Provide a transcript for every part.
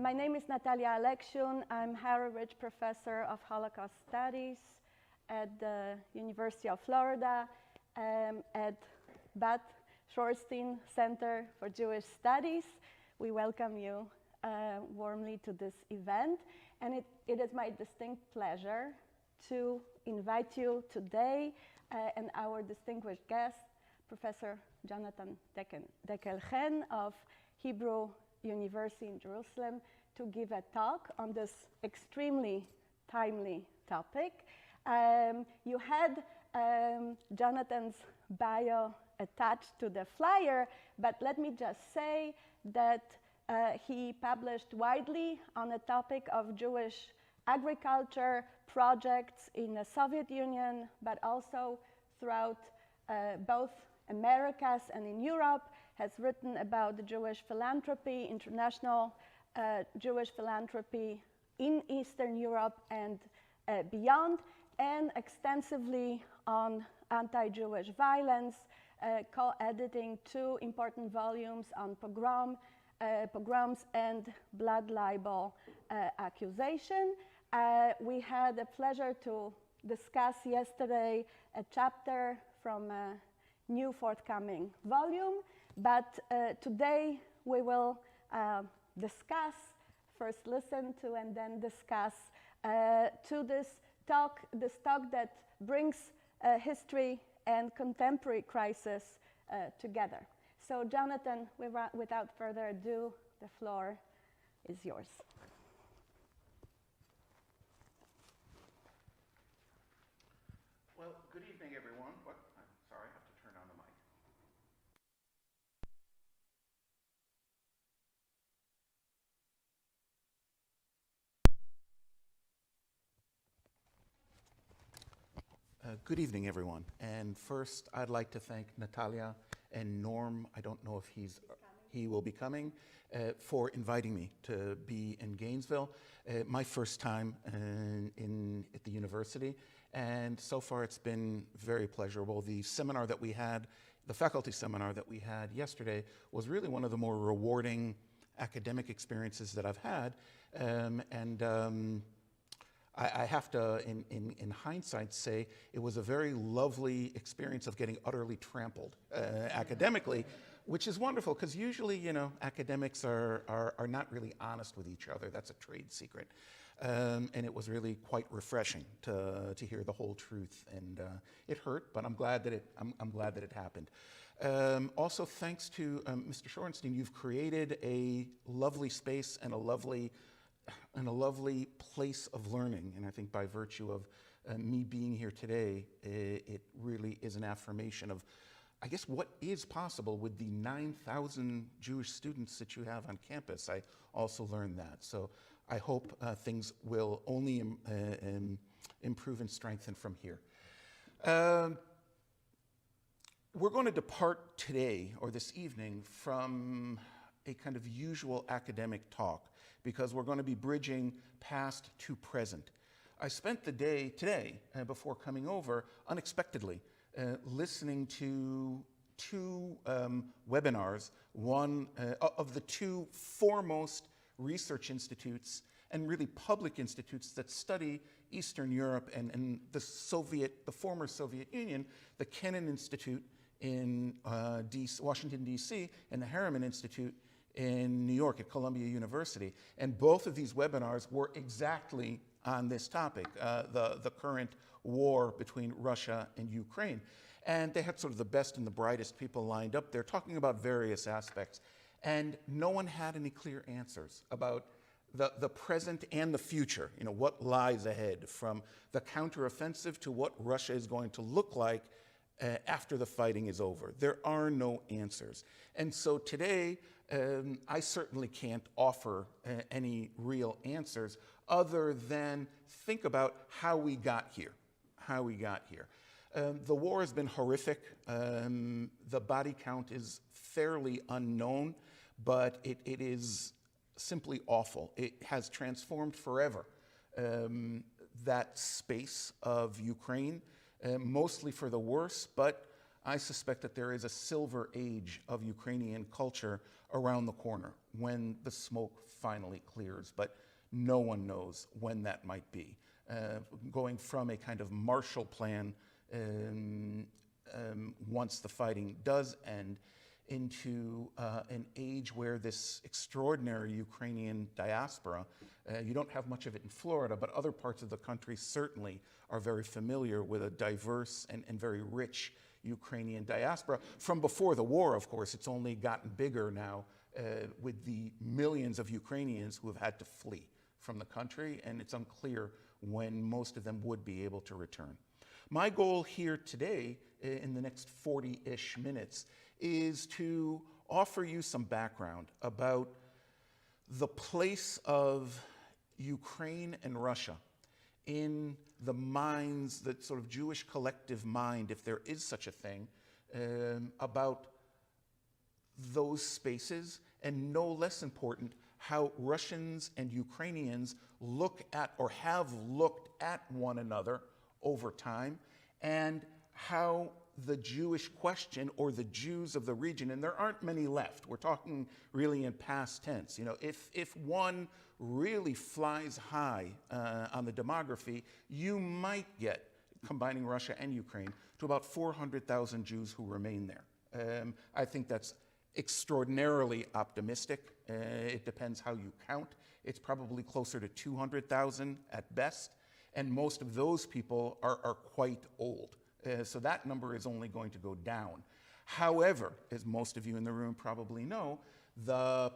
My name is Natalia Aleksiun. I'm Harvard Professor of Holocaust Studies at the University of Florida at UF Shorstein Center for Jewish Studies. We welcome you warmly to this event, and it is my distinct pleasure to invite you today and our distinguished guest, Professor Jonathan Dekel-Chen of Hebrew University in Jerusalem, to give a talk on this extremely timely topic. You had Jonathan's bio attached to the flyer, but let me just say that he published widely on the topic of Jewish agriculture projects in the Soviet Union, but also throughout both Americas and in Europe, has written about the Jewish philanthropy, international Jewish philanthropy in Eastern Europe and beyond, and extensively on anti-Jewish violence, co-editing 2 important volumes on pogroms and blood libel accusation. We had the pleasure to discuss yesterday a chapter from a new forthcoming volume, but today we will discuss, first listen to and then discuss to this talk that brings history and contemporary crisis together. So Jonathan, without further ado, the floor is yours. Well, good evening, everyone. I'm sorry, I have to turn on the mic. Good evening, everyone. And first, I'd like to thank Natalia and Norm. I don't know if he will be coming, for inviting me to be in Gainesville. My first time at the university. And so far, it's been very pleasurable. The seminar that we had, the faculty seminar that we had yesterday, was really one of the more rewarding academic experiences that I've had. I have to, in hindsight, say it was a very lovely experience of getting utterly trampled academically, which is wonderful, because usually, you know, academics are not really honest with each other. That's a trade secret. And it was really quite refreshing to hear the whole truth, and it hurt, but I'm glad that it happened. Also, thanks to Mr. Shorstein, you've created a lovely space and a lovely place of learning, and I think by virtue of me being here today, it really is an affirmation of, I guess, what is possible with the 9,000 Jewish students that you have on campus. I also learned that. So I hope things will only improve and strengthen from here. We're going to depart today, or this evening, from a kind of usual academic talk, because we're going to be bridging past to present. I spent the day today, before coming over, unexpectedly, listening to 2 webinars, one of the 2 foremost research institutes and really public institutes that study Eastern Europe and the former Soviet Union, the Kennan Institute in Washington, D.C., and the Harriman Institute in New York at Columbia University. And both of these webinars were exactly on this topic, the current war between Russia and Ukraine. And they had sort of the best and the brightest people lined up there talking about various aspects. And no one had any clear answers about the present and the future, you know, what lies ahead, from the counteroffensive to what Russia is going to look like after the fighting is over. There are no answers. And so today, I certainly can't offer any real answers other than think about how we got here. The war has been horrific. The body count is fairly unknown, but it is simply awful. It has transformed forever that space of Ukraine, mostly for the worse, but I suspect that there is a silver age of Ukrainian culture around the corner when the smoke finally clears, but no one knows when that might be. Going from a kind of Marshall Plan once the fighting does end into an age where this extraordinary Ukrainian diaspora, you don't have much of it in Florida, but other parts of the country certainly are very familiar with a diverse and very rich Ukrainian diaspora. From before the war, of course, it's only gotten bigger now with the millions of Ukrainians who have had to flee from the country, and it's unclear when most of them would be able to return. My goal here today, in the next 40-ish minutes, is to offer you some background about the place of Ukraine and Russia in the minds, the sort of Jewish collective mind, if there is such a thing, about those spaces, and no less important, how Russians and Ukrainians look at or have looked at one another over time, and how the Jewish question or the Jews of the region, and there aren't many left, we're talking really in past tense. You know, if one really flies high on the demography, you might get, combining Russia and Ukraine, to about 400,000 Jews who remain there. I think that's extraordinarily optimistic. It depends how you count. It's probably closer to 200,000 at best, and most of those people are quite old. So that number is only going to go down. However, as most of you in the room probably know, the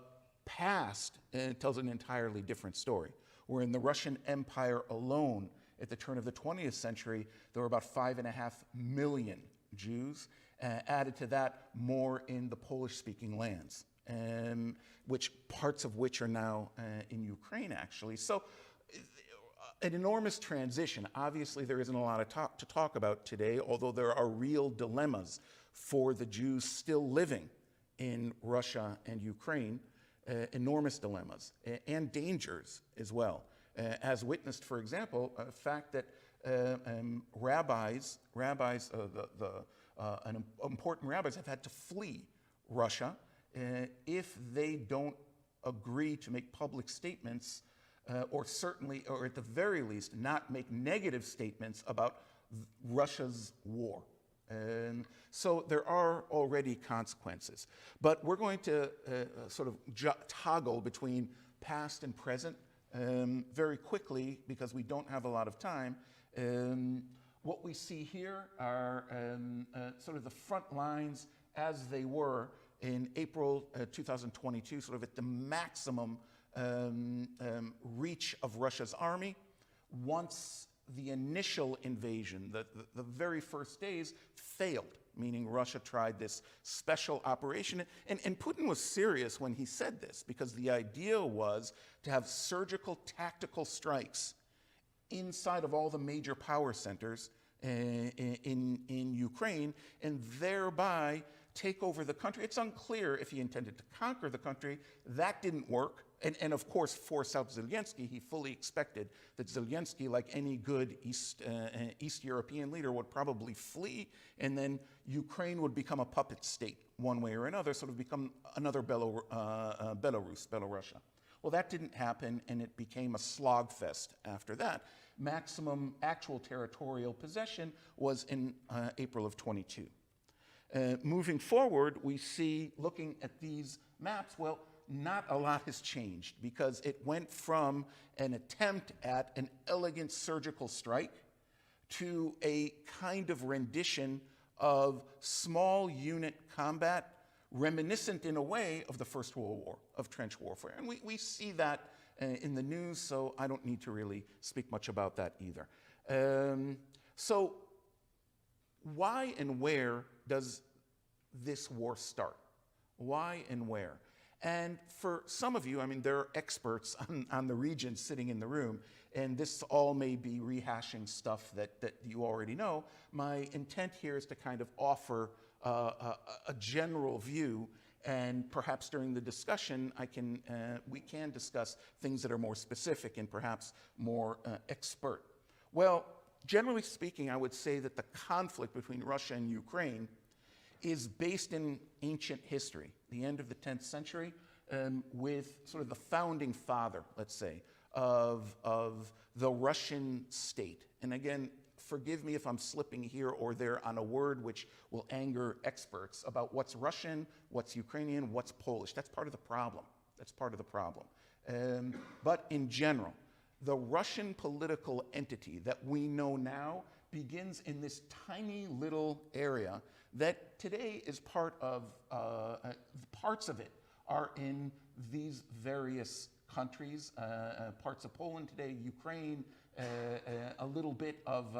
past tells an entirely different story. Where in the Russian Empire alone, at the turn of the 20th century, there were about 5.5 million Jews. Added to that, more in the Polish-speaking lands, parts of which are now in Ukraine, actually. So an enormous transition. Obviously, there isn't a lot to talk about today, although there are real dilemmas for the Jews still living in Russia and Ukraine, enormous dilemmas, and dangers as well. As witnessed, for example, the fact that important rabbis have had to flee Russia if they don't agree to make public statements, or at the very least, not make negative statements about Russia's war. So there are already consequences. But we're going to sort of toggle between past and present very quickly because we don't have a lot of time. What we see here are sort of the front lines as they were in April 2022, sort of at the maximum reach of Russia's army. Once the initial invasion, the very first days, failed, meaning Russia tried this special operation. And Putin was serious when he said this, because the idea was to have surgical tactical strikes inside of all the major power centers in Ukraine, and thereby take over the country. It's unclear if he intended to conquer the country. That didn't work. And of course, force out Zelensky. He fully expected that Zelensky, like any good East European leader, would probably flee, and then Ukraine would become a puppet state one way or another, sort of become another Belarusia. Well, that didn't happen, and it became a slogfest after that. Maximum actual territorial possession was in April of 22. Moving forward, we see, looking at these maps, well, not a lot has changed, because it went from an attempt at an elegant surgical strike to a kind of rendition of small unit combat, reminiscent in a way of the First World War, of trench warfare. And we see that in the news, so I don't need to really speak much about that either. So why and where does this war start? Why and where? And for some of you, I mean, there are experts on the region sitting in the room, and this all may be rehashing stuff that you already know. My intent here is to kind of offer a general view, and perhaps during the discussion, we can discuss things that are more specific and perhaps more expert. Well, generally speaking, I would say that the conflict between Russia and Ukraine is based in ancient history, the end of the 10th century, with sort of the founding father, let's say, of the Russian state. And again, forgive me if I'm slipping here or there on a word which will anger experts about what's Russian, what's Ukrainian, what's Polish. That's part of the problem. That's part of the problem. But in general, the Russian political entity that we know now begins in this tiny little area that today is part of, parts of it are in these various countries, parts of Poland today, Ukraine, a little bit of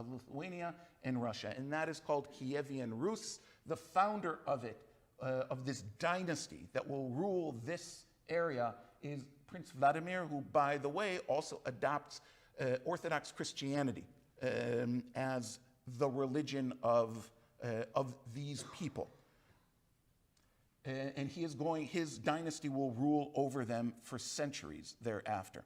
Lithuania and Russia. And that is called Kievan Rus. The founder of it, of this dynasty that will rule this area, is Prince Vladimir, who, by the way, also adopts Orthodox Christianity as the religion of these people. And his dynasty will rule over them for centuries thereafter.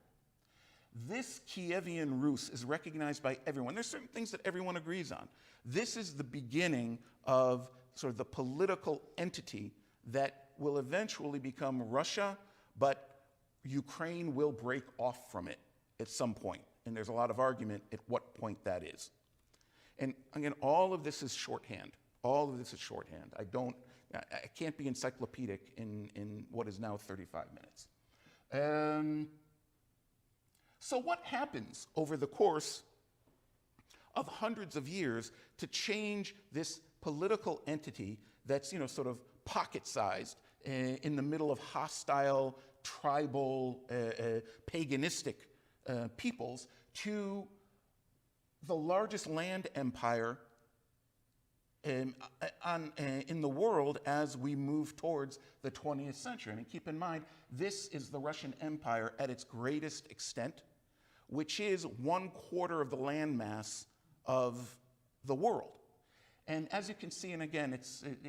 This Kievan Rus is recognized by everyone. There's certain things that everyone agrees on. This is the beginning of sort of the political entity that will eventually become Russia, but Ukraine will break off from it at some point. And there's a lot of argument at what point that is. And again, all of this is shorthand. All of this is shorthand. I can't be encyclopedic in what is now 35 minutes. So what happens over the course of hundreds of years to change this political entity that's, sort of pocket-sized in the middle of hostile, tribal, paganistic peoples to the largest land empire in the world as we move towards the 20th century? I mean, keep in mind, this is the Russian Empire at its greatest extent, which is 1/4 of the landmass of the world. And as you can see, and again,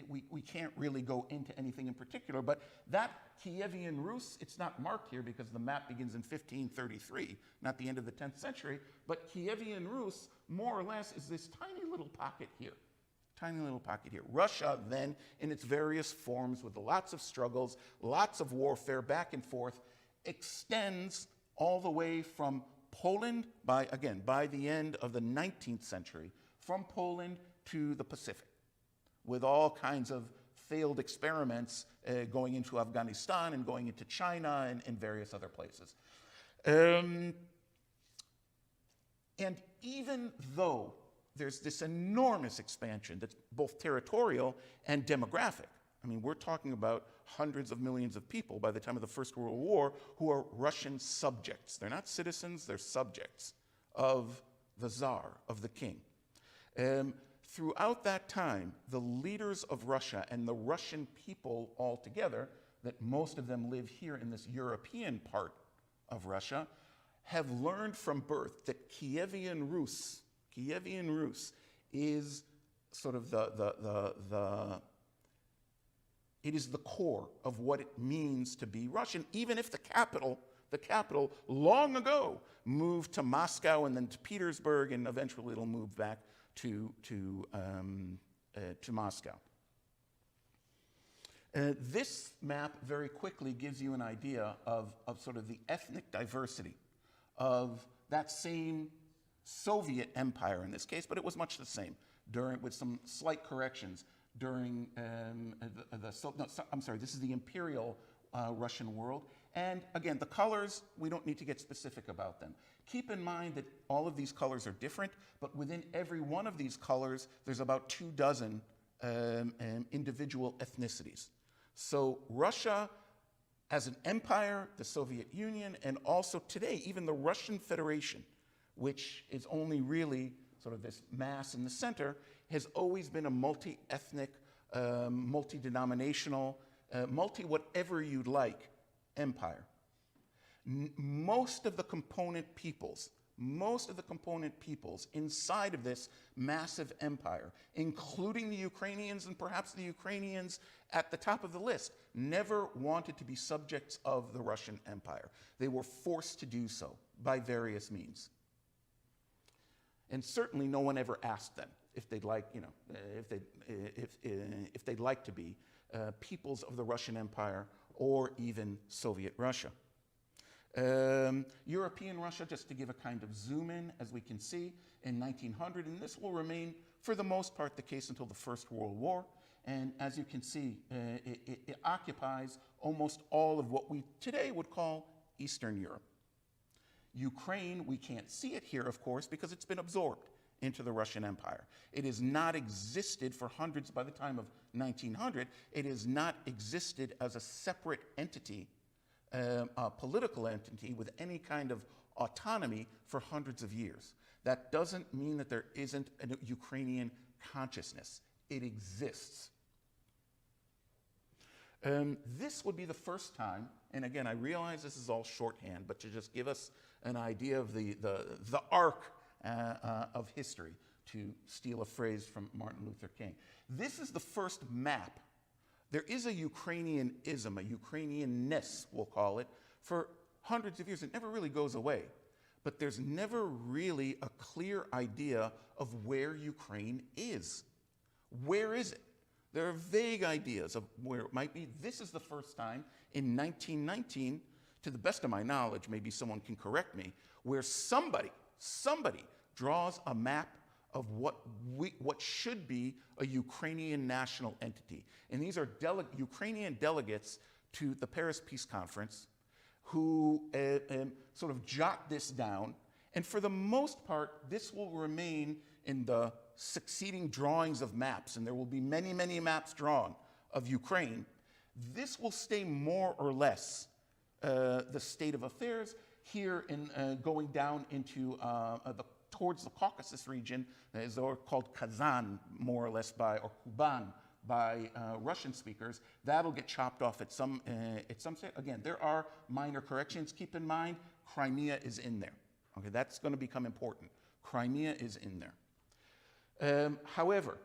we can't really go into anything in particular, but that Kievan Rus, it's not marked here because the map begins in 1533, not the end of the 10th century, but Kievan Rus, more or less, is this tiny little pocket here. Tiny little pocket here. Russia, then, in its various forms, with lots of struggles, lots of warfare, back and forth, extends all the way from Poland, by the end of the 19th century, from Poland to the Pacific, with all kinds of failed experiments going into Afghanistan and going into China and various other places. And even though there's this enormous expansion that's both territorial and demographic, I mean, we're talking about hundreds of millions of people by the time of the First World War who are Russian subjects. They're not citizens, they're subjects of the Tsar, of the king. Throughout that time, the leaders of Russia and the Russian people altogether, that most of them live here in this European part of Russia, have learned from birth that Kievan Rus is sort of it is the core of what it means to be Russian, even if the capital long ago moved to Moscow and then to Petersburg, and eventually it'll move back to Moscow. This map very quickly gives you an idea of sort of the ethnic diversity of that same Soviet empire in this case, but it was much the same with some slight corrections during this is the imperial Russian world. And again, the colors, we don't need to get specific about them. Keep in mind that all of these colors are different, but within every one of these colors, there's about 24 individual ethnicities. So Russia as an empire, the Soviet Union, and also today, even the Russian Federation, which is only really sort of this mass in the center, has always been a multi-ethnic, multi-denominational, multi-whatever you'd like empire. Most of the component peoples inside of this massive empire, including the Ukrainians and perhaps the Ukrainians at the top of the list, never wanted to be subjects of the Russian Empire. They were forced to do so by various means. And certainly no one ever asked them. if they'd like, if they'd like to be, peoples of the Russian Empire or even Soviet Russia. European Russia, just to give a kind of zoom in, as we can see, in 1900, and this will remain for the most part the case until the First World War. And as you can see, it occupies almost all of what we today would call Eastern Europe. Ukraine, we can't see it here, of course, because it's been absorbed into the Russian Empire. It has not existed for hundreds, by the time of 1900, it has not existed as a separate entity, a political entity with any kind of autonomy for hundreds of years. That doesn't mean that there isn't a Ukrainian consciousness. It exists. This would be the first time, and again, I realize this is all shorthand, but to just give us an idea of the arc of history, to steal a phrase from Martin Luther King. This is the first map. There is a Ukrainianism, a Ukrainianness, we'll call it, for hundreds of years. It never really goes away. But there's never really a clear idea of where Ukraine is. Where is it? There are vague ideas of where it might be. This is the first time in 1919, to the best of my knowledge, maybe someone can correct me, where somebody draws a map of what should be a Ukrainian national entity. And these are Ukrainian delegates to the Paris Peace Conference who sort of jot this down. And for the most part, this will remain in the succeeding drawings of maps, and there will be many, many maps drawn of Ukraine. This will stay more or less the state of affairs here in going down into towards the Caucasus region, as they're called Kazan, more or less, or Kuban by Russian speakers. That'll get chopped off at some stage. Again, there are minor corrections. Keep in mind, Crimea is in there. Okay, that's going to become important. Crimea is in there. However,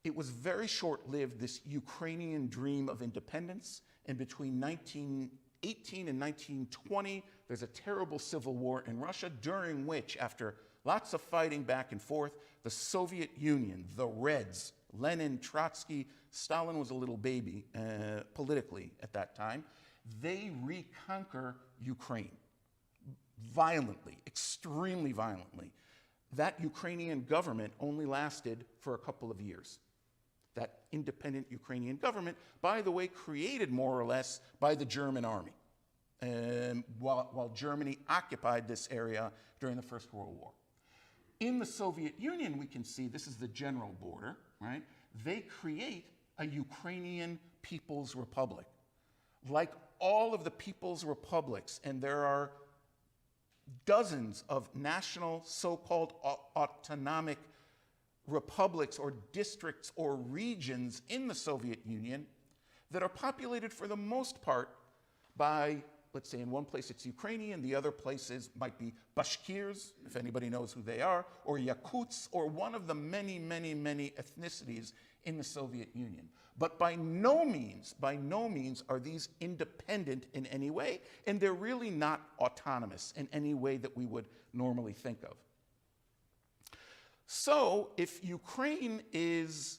it was very short-lived, this Ukrainian dream of independence, and between 1918 and 1920, there's a terrible civil war in Russia, during which, after lots of fighting back and forth, the Soviet Union, the Reds, Lenin, Trotsky, Stalin was a little baby politically at that time, they reconquer Ukraine violently, extremely violently. That Ukrainian government only lasted for a couple of years. That independent Ukrainian government, by the way, created more or less by the German army, while Germany occupied this area during the First World War. In the Soviet Union, we can see this is the general border, right? They create a Ukrainian People's Republic. Like all of the People's Republics, and there are dozens of national so-called autonomic republics or districts or regions in the Soviet Union that are populated for the most part by, let's say in one place it's Ukrainian, the other places might be Bashkirs, if anybody knows who they are, or Yakuts, or one of the many, many, many ethnicities in the Soviet Union. But by no means are these independent in any way, and they're really not autonomous in any way that we would normally think of. So if Ukraine is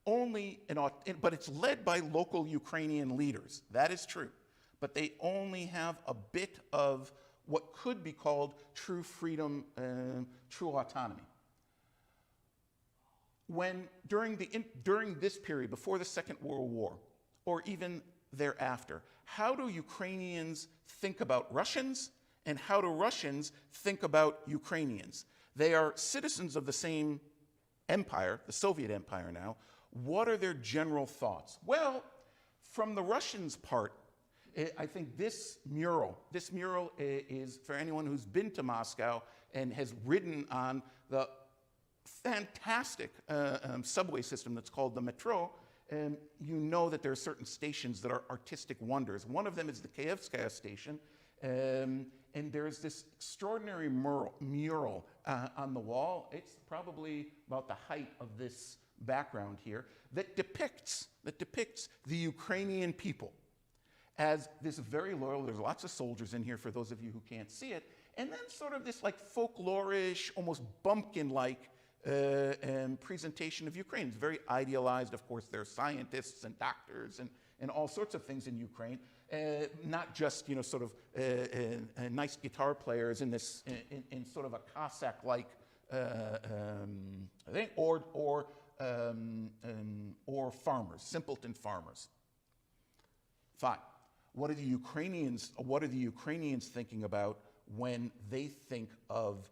only but it's led by local Ukrainian leaders, that is true, but they only have a bit of what could be called true freedom, true autonomy. During this period, before the Second World War, or even thereafter, how do Ukrainians think about Russians, and how do Russians think about Ukrainians? They are citizens of the same empire, the Soviet Empire now. What are their general thoughts? Well, from the Russians' part, I think this mural is, for anyone who's been to Moscow and has ridden on the fantastic subway system that's called the metro, you know that there are certain stations that are artistic wonders. One of them is the Kievskaya station, and there's this extraordinary mural on the wall. It's probably about the height of this background here, that depicts the Ukrainian people as this very loyal, there's lots of soldiers in here for those of you who can't see it, and then sort of this like folklorish, almost bumpkin-like presentation of Ukraine. It's very idealized. Of course, there are scientists and doctors and all sorts of things in Ukraine, not just sort of nice guitar players in this in sort of a Cossack-like thing, or farmers, simpleton farmers. Fine. What are the Ukrainians thinking about when they think of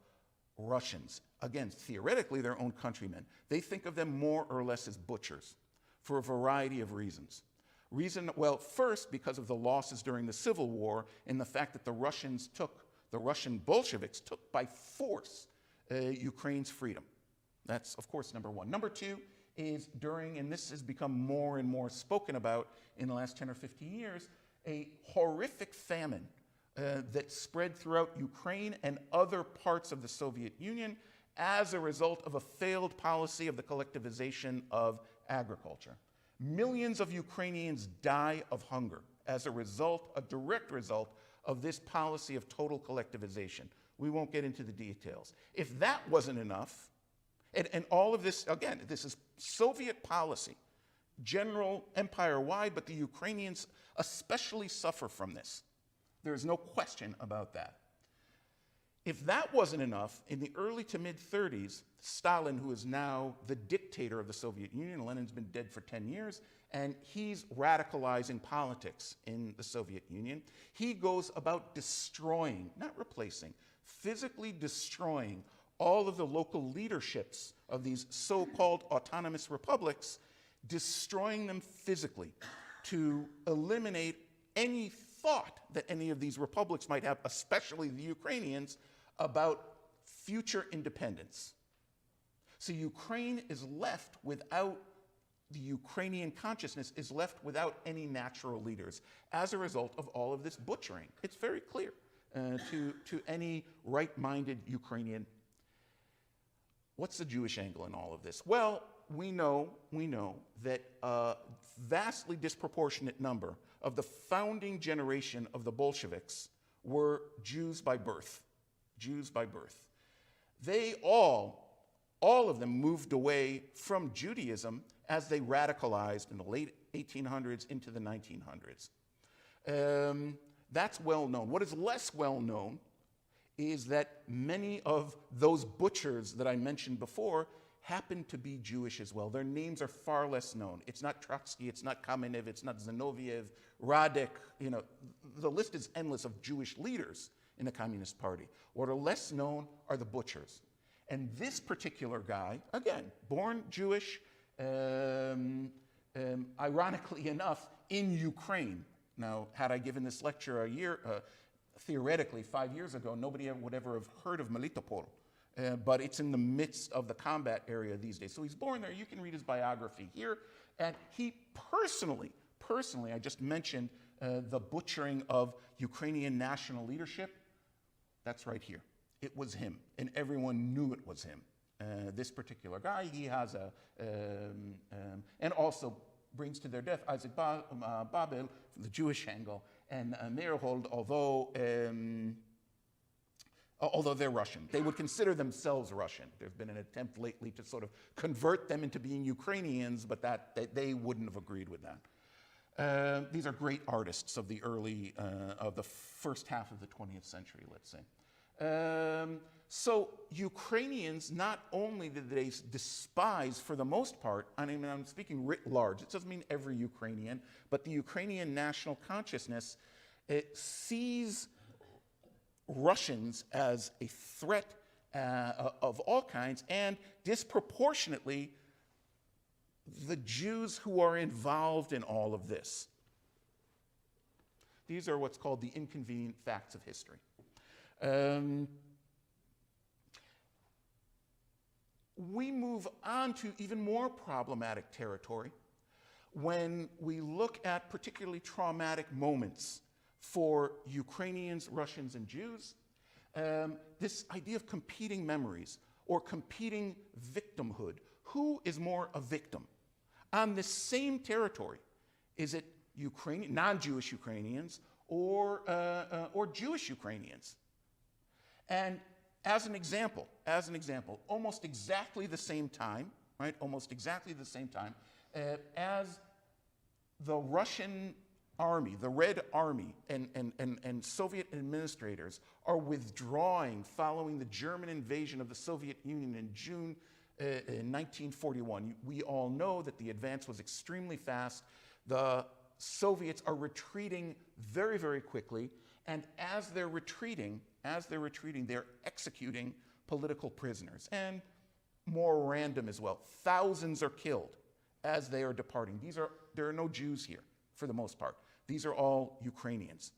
Russians? Again, theoretically, their own countrymen. They think of them more or less as butchers for a variety of reasons. Well, first, because of the losses during the Civil War and the fact that the Russian Bolsheviks took by force Ukraine's freedom. That's, of course, number one. Number two is and this has become more and more spoken about in the last 10 or 15 years, a horrific famine that spread throughout Ukraine and other parts of the Soviet Union as a result of a failed policy of the collectivization of agriculture. Millions of Ukrainians die of hunger as a direct result of this policy of total collectivization. We won't get into the details. If that wasn't enough, and all of this, again, this is Soviet policy, general empire-wide, but the Ukrainians especially suffer from this. There is no question about that. If that wasn't enough, in the early to mid-30s, Stalin, who is now the dictator of the Soviet Union, Lenin's been dead for 10 years, and he's radicalizing politics in the Soviet Union. He goes about destroying, not replacing, physically destroying all of the local leaderships of these so-called autonomous republics, destroying them physically to eliminate any thought that any of these republics might have, especially the Ukrainians, about future independence. So Ukraine is left without, the Ukrainian consciousness is left without any natural leaders as a result of all of this butchering. It's very clear to any right-minded Ukrainian. What's the Jewish angle in all of this? Well, we know that a vastly disproportionate number of the founding generation of the Bolsheviks were Jews by birth. Jews by birth. They all of them moved away from Judaism as they radicalized in the late 1800s into the 1900s. That's well known. What is less well known is that many of those butchers that I mentioned before happen to be Jewish as well. Their names are far less known. It's not Trotsky, it's not Kamenev, it's not Zinoviev, Radek. The list is endless of Jewish leaders in the Communist Party. What are less known are the butchers. And this particular guy, again, born Jewish, ironically enough, in Ukraine. Now, had I given this lecture theoretically 5 years ago, nobody would ever have heard of Melitopol. But it's in the midst of the combat area these days. So he's born there. You can read his biography here. And he personally, I just mentioned the butchering of Ukrainian national leadership. That's right here. It was him, and everyone knew it was him. This particular guy, he has and also brings to their death Isaac Babel from the Jewish angle, and Meyerhold, although they're Russian. They would consider themselves Russian. There's been an attempt lately to sort of convert them into being Ukrainians, but they wouldn't have agreed with that. These are great artists of the first half of the 20th century, let's say. So Ukrainians, not only did they despise, for the most part, I'm speaking writ large, it doesn't mean every Ukrainian, but the Ukrainian national consciousness sees Russians as a threat of all kinds, and disproportionately the Jews who are involved in all of this. These are what's called the inconvenient facts of history. We move on to even more problematic territory when we look at particularly traumatic moments for Ukrainians, Russians, and Jews. This idea of competing memories or competing victimhood. Who is more a victim? On this same territory, is it non-Jewish Ukrainians or Jewish Ukrainians? And As an example, almost exactly the same time, right? Almost exactly the same time as the Russian army, the Red Army, and Soviet administrators are withdrawing following the German invasion of the Soviet Union in June 1941. We all know that the advance was extremely fast. The Soviets are retreating very, very quickly, and as they're retreating, they're executing political prisoners, and more random as well. Thousands are killed as they are departing. There are no Jews here, for the most part. These are all Ukrainians.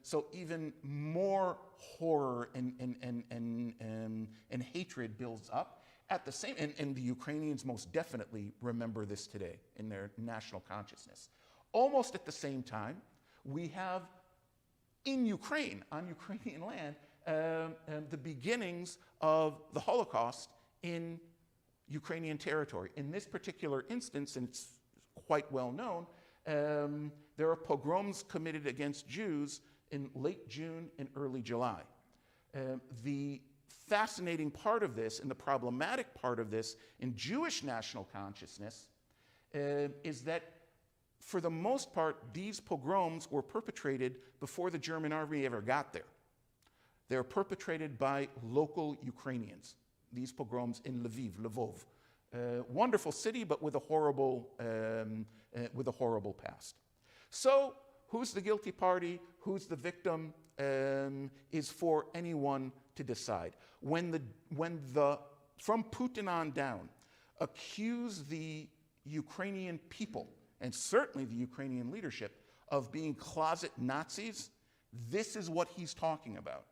So even more horror and hatred builds up. At the same, and the Ukrainians most definitely remember this today in their national consciousness. Almost at the same time, we have in Ukraine, on Ukrainian land, the beginnings of the Holocaust in Ukrainian territory. In this particular instance, and it's quite well known, there are pogroms committed against Jews in late June and early July. The fascinating part of this and the problematic part of this in Jewish national consciousness is that for the most part, these pogroms were perpetrated before the German army ever got there. They were perpetrated by local Ukrainians, these pogroms in Lvov. Wonderful city, but with a horrible past. So, who's the guilty party? Who's the victim? Is for anyone to decide. When from Putin on down, accuse the Ukrainian people and certainly the Ukrainian leadership of being closet Nazis, this is what he's talking about.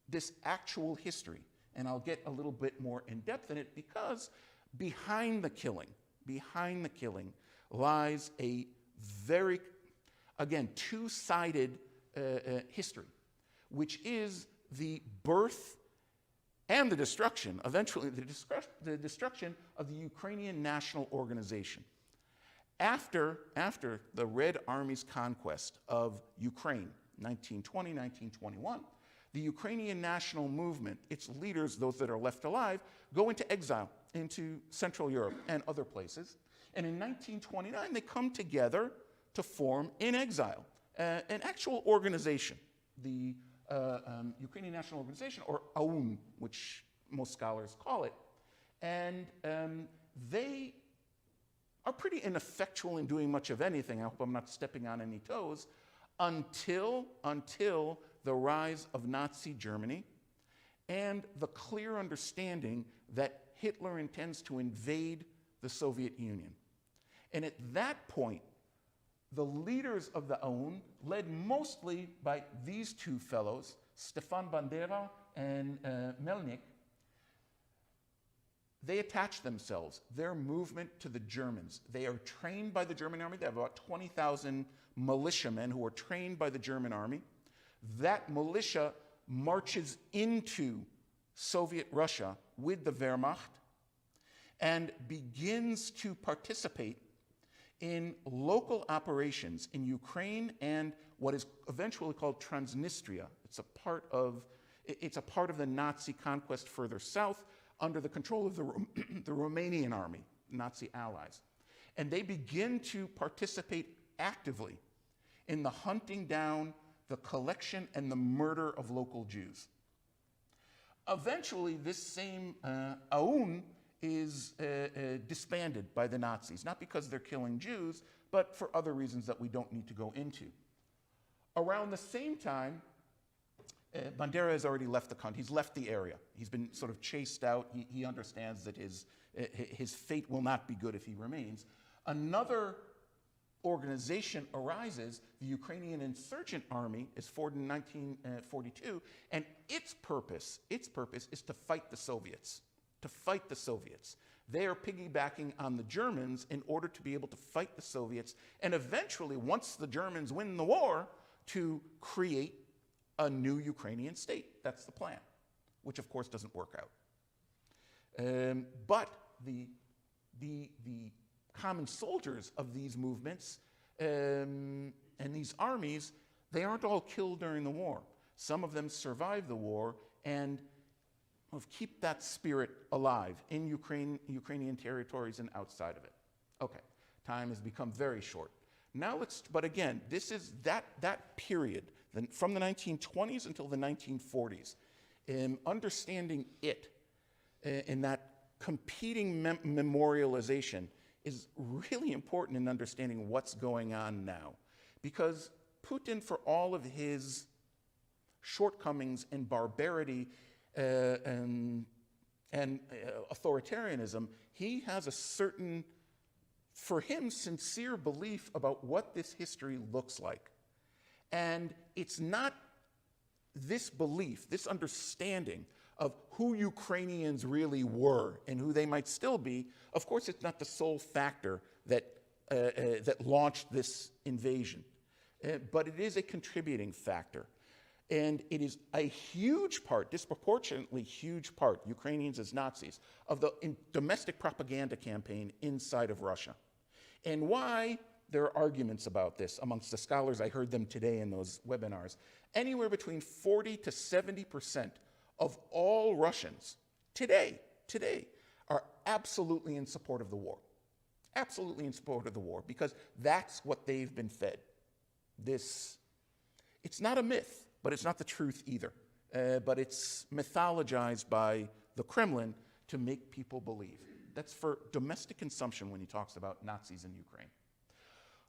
This actual history. And I'll get a little bit more in depth in it because behind the killing lies a very, again, two-sided history, which is the birth and the destruction, eventually the destruction of the Ukrainian National Organization. After the Red Army's conquest of Ukraine, 1920, 1921, the Ukrainian national movement, its leaders, those that are left alive, go into exile into Central Europe and other places. And in 1929, they come together to form, in exile, an actual organization, the Ukrainian National Organization, or AUN, which most scholars call it. And they are pretty ineffectual in doing much of anything. I hope I'm not stepping on any toes, until the rise of Nazi Germany and the clear understanding that Hitler intends to invade the Soviet Union. And at that point, the leaders of the AUN, led mostly by these two fellows, Stefan Bandera and Melnik, they attach themselves, their movement, to the Germans. They are trained by the German army. They have about 20,000 militiamen who are trained by the German army. That militia marches into Soviet Russia with the Wehrmacht and begins to participate in local operations in Ukraine and what is eventually called Transnistria. It's a part of the Nazi conquest further south under the control of the Romanian army, Nazi allies. And they begin to participate actively in the hunting down, the collection, and the murder of local Jews. Eventually, this same AUN is disbanded by the Nazis, not because they're killing Jews, but for other reasons that we don't need to go into. Around the same time, Bandera has already left the country. He's left the area. He's been sort of chased out. He understands that his fate will not be good if he remains. Another organization arises. The Ukrainian Insurgent Army is formed in 1942, and its purpose is to fight the Soviets. They are piggybacking on the Germans in order to be able to fight the Soviets, and eventually, once the Germans win the war, to create a new Ukrainian state. That's the plan, which of course doesn't work out. But the common soldiers of these movements and these armies, they aren't all killed during the war. Some of them survive the war and keep that spirit alive in Ukrainian territories and outside of it. Okay, time has become very short. Now but again, this is that period, from the 1920s until the 1940s. Understanding it in that competing memorialization is really important in understanding what's going on now. Because Putin, for all of his shortcomings and barbarity and authoritarianism, he has a certain, for him, sincere belief about what this history looks like. And it's not this belief, this understanding of who Ukrainians really were and who they might still be. Of course, it's not the sole factor that launched this invasion, but it is a contributing factor. And it is a huge part, disproportionately huge part, Ukrainians as Nazis, of the domestic propaganda campaign inside of Russia. And why? There are arguments about this amongst the scholars. I heard them today in those webinars. Anywhere between 40 to 70% of all Russians today are absolutely in support of the war. Absolutely in support of the war, because that's what they've been fed. It's not a myth, but it's not the truth either. But it's mythologized by the Kremlin to make people believe. That's for domestic consumption when he talks about Nazis in Ukraine.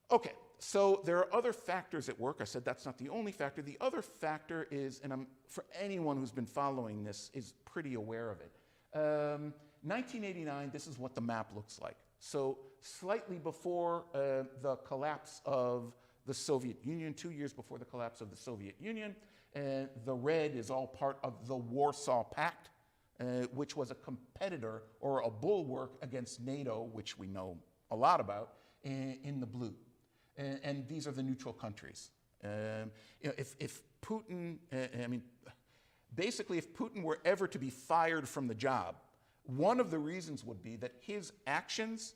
Okay, so there are other factors at work. I said that's not the only factor. The other factor is, and for anyone who's been following this is pretty aware of it. 1989, this is what the map looks like. So slightly before the collapse of the Soviet Union, 2 years before the collapse of the Soviet Union, the red is all part of the Warsaw Pact, which was a competitor or a bulwark against NATO, which we know a lot about, in the blue. And these are the neutral countries. If Putin, basically if Putin were ever to be fired from the job, one of the reasons would be that his actions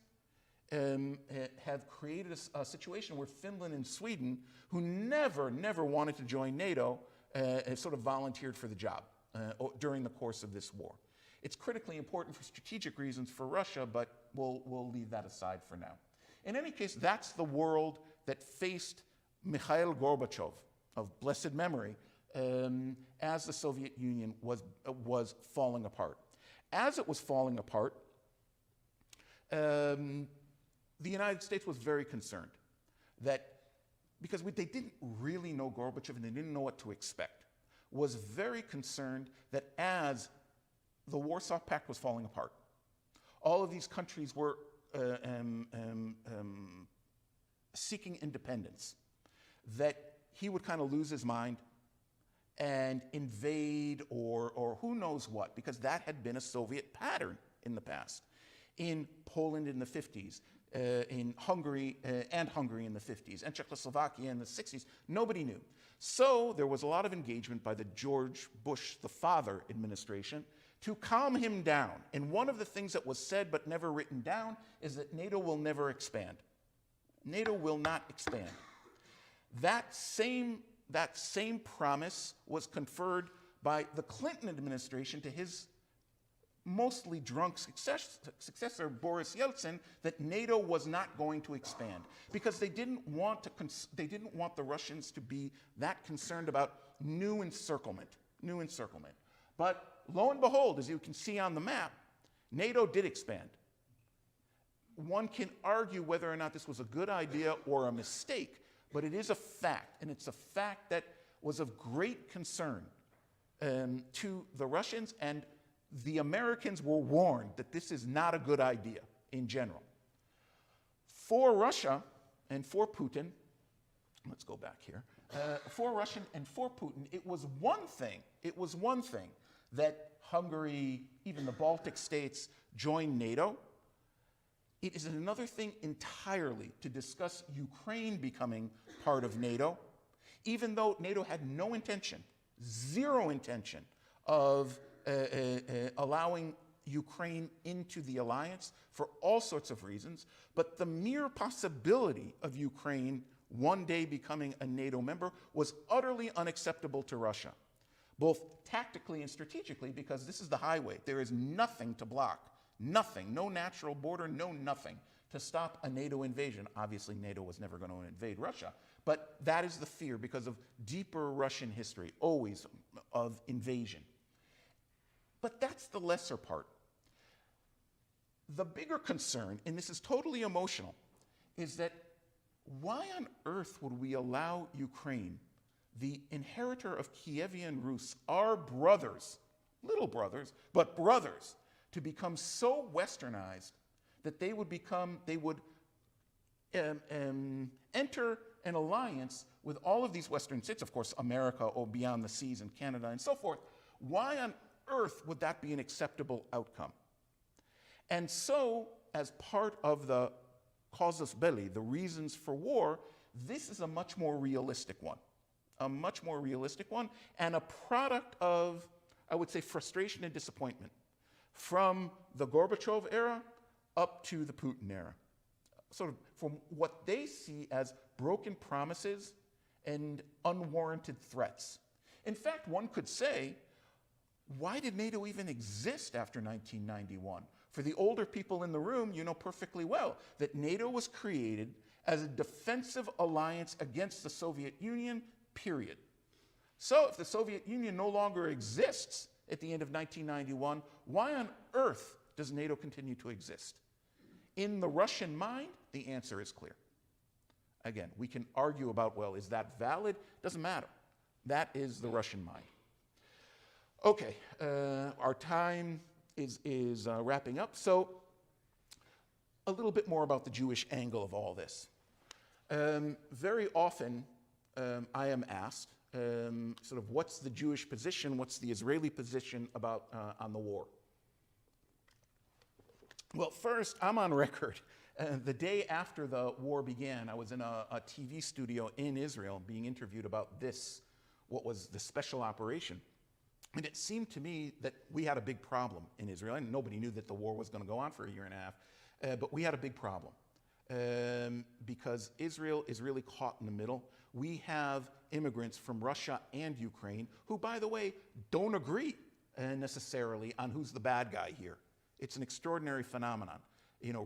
have created a situation where Finland and Sweden, who never wanted to join NATO, have sort of volunteered for the job during the course of this war. It's critically important for strategic reasons for Russia, but we'll leave that aside for now. In any case, that's the world that faced Mikhail Gorbachev, of blessed memory, as the Soviet Union was falling apart. As it was falling apart, the United States was very concerned that, because they didn't really know Gorbachev and they didn't know what to expect, was very concerned that as the Warsaw Pact was falling apart, all of these countries were seeking independence, that he would kind of lose his mind and invade or who knows what, because that had been a Soviet pattern in the past. In Poland in the 50s, in Hungary in the 50s, and Czechoslovakia in the 60s, nobody knew. So there was a lot of engagement by the George Bush, the father administration, to calm him down. And one of the things that was said but never written down is that NATO will never expand. NATO will not expand. That same promise was conferred by the Clinton administration to his mostly drunk successor, Boris Yeltsin, that NATO was not going to expand because they didn't want the Russians to be that concerned about new encirclement. But lo and behold, as you can see on the map, NATO did expand. One can argue whether or not this was a good idea or a mistake, but it is a fact, and it's a fact that was of great concern to the Russians, and the Americans were warned that this is not a good idea in general. For Russia and for Putin, let's go back here, for Russia and for Putin, it was one thing that Hungary, even the Baltic states, joined NATO. It is another thing entirely to discuss Ukraine becoming part of NATO, even though NATO had no intention, zero intention, of allowing Ukraine into the alliance for all sorts of reasons. But the mere possibility of Ukraine one day becoming a NATO member was utterly unacceptable to Russia. both tactically and strategically, because this is the highway. There is nothing to block, nothing, no natural border, no nothing to stop a NATO invasion. Obviously, NATO was never going to invade Russia, but that is the fear because of deeper Russian history, always of invasion. But that's the lesser part. The bigger concern, and this is totally emotional, is that why on earth would we allow Ukraine, the inheritor of Kievian Rus, our brothers, little brothers, but brothers, to become so westernized that they would enter an alliance with all of these Western states, of course, America or beyond the seas and Canada and so forth. Why on earth would that be an acceptable outcome? And so, as part of the casus belli, the reasons for war, this is a much more realistic one. A much more realistic one, and a product of, I would say, frustration and disappointment from the Gorbachev era up to the Putin era. Sort of from what they see as broken promises and unwarranted threats. In fact, one could say, why did NATO even exist after 1991? For the older people in the room, you know perfectly well that NATO was created as a defensive alliance against the Soviet Union, period. So if the Soviet Union no longer exists at the end of 1991, why on earth does NATO continue to exist? In the Russian mind, the answer is clear. Again, we can argue about, well, is that valid? Doesn't matter. That is the Russian mind. Okay, our time is wrapping up. So a little bit more about the Jewish angle of all this. Very often I am asked, sort of, what's the Jewish position, what's the Israeli position about on the war? Well, first, I'm on record. The day after the war began, I was in a TV studio in Israel being interviewed about this, what was the special operation. And it seemed to me that we had a big problem in Israel, and nobody knew that the war was going to go on for a year and a half, but we had a big problem because Israel is really caught in the middle. We have immigrants from Russia and Ukraine who, by the way, don't agree necessarily on who's the bad guy here. It's an extraordinary phenomenon. You know,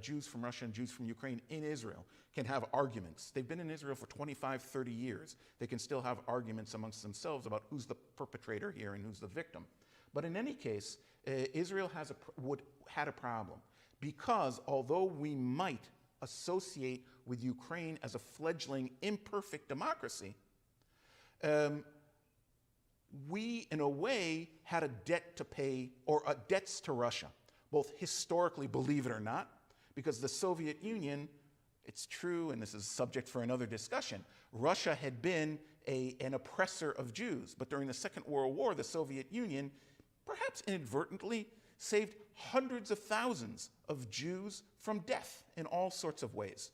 Jews from Russia and Jews from Ukraine in Israel can have arguments. They've been in Israel for 25, 30 years. They can still have arguments amongst themselves about who's the perpetrator here and who's the victim. But in any case, Israel had a problem because although we might associate with Ukraine as a fledgling, imperfect democracy, we, in a way, had a debt to pay, or debts to Russia, both historically, believe it or not, because the Soviet Union, it's true, and this is a subject for another discussion, Russia had been an oppressor of Jews, but during the Second World War, the Soviet Union, perhaps inadvertently, saved hundreds of thousands of Jews from death in all sorts of ways.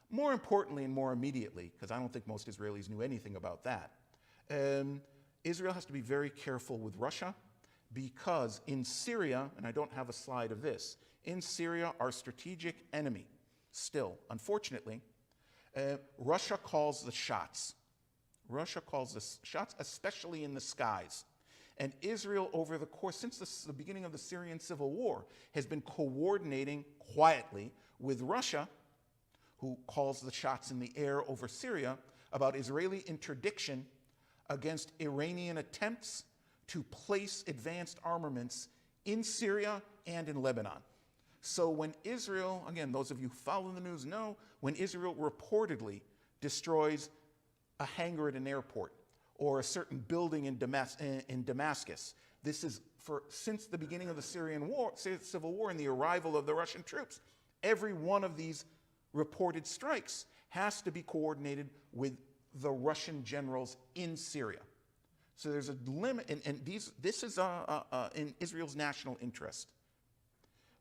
More importantly and more immediately, because I don't think most Israelis knew anything about that, Israel has to be very careful with Russia because in Syria, and I don't have a slide of this, in Syria, our strategic enemy, still, unfortunately, Russia calls the shots. Russia calls the shots, especially in the skies. And Israel, over the course, since the beginning of the Syrian civil war, has been coordinating quietly with Russia, who calls the shots in the air over Syria, about Israeli interdiction against Iranian attempts to place advanced armaments in Syria and in Lebanon. So when Israel, again, those of you who follow the news know, when Israel reportedly destroys a hangar at an airport or a certain building in Damascus, this is since the beginning of the Syrian war, civil war and the arrival of the Russian troops. Every one of these reported strikes has to be coordinated with the Russian generals in Syria. So there's a limit, and this is in Israel's national interest.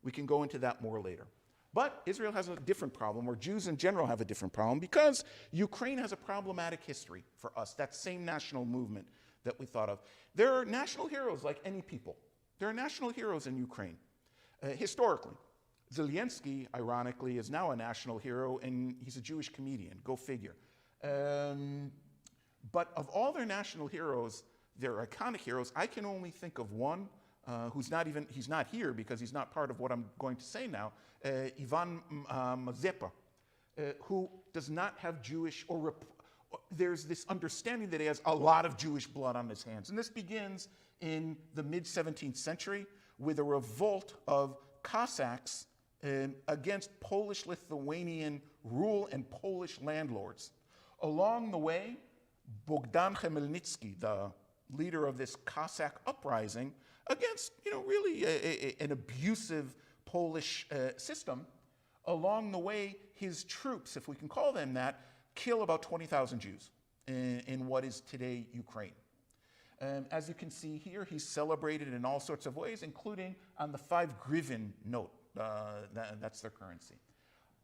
We can go into that more later. But Israel has a different problem, or Jews in general have a different problem, because Ukraine has a problematic history for us, that same national movement that we thought of. There are national heroes like any people. There are national heroes in Ukraine, historically. Zelensky, ironically, is now a national hero, and he's a Jewish comedian. Go figure. But of all their national heroes, their iconic heroes, I can only think of one he's not here because he's not part of what I'm going to say now, Ivan Mazepa, who does not have Jewish there's this understanding that he has a lot of Jewish blood on his hands. And this begins in the mid-17th century with a revolt of Cossacks against Polish-Lithuanian rule and Polish landlords. Along the way, Bogdan Khmelnytsky, the leader of this Cossack uprising against, really an abusive Polish system, along the way, his troops, if we can call them that, kill about 20,000 Jews in what is today Ukraine. As you can see here, he's celebrated in all sorts of ways, including on the 5 hryvnia note. That's their currency.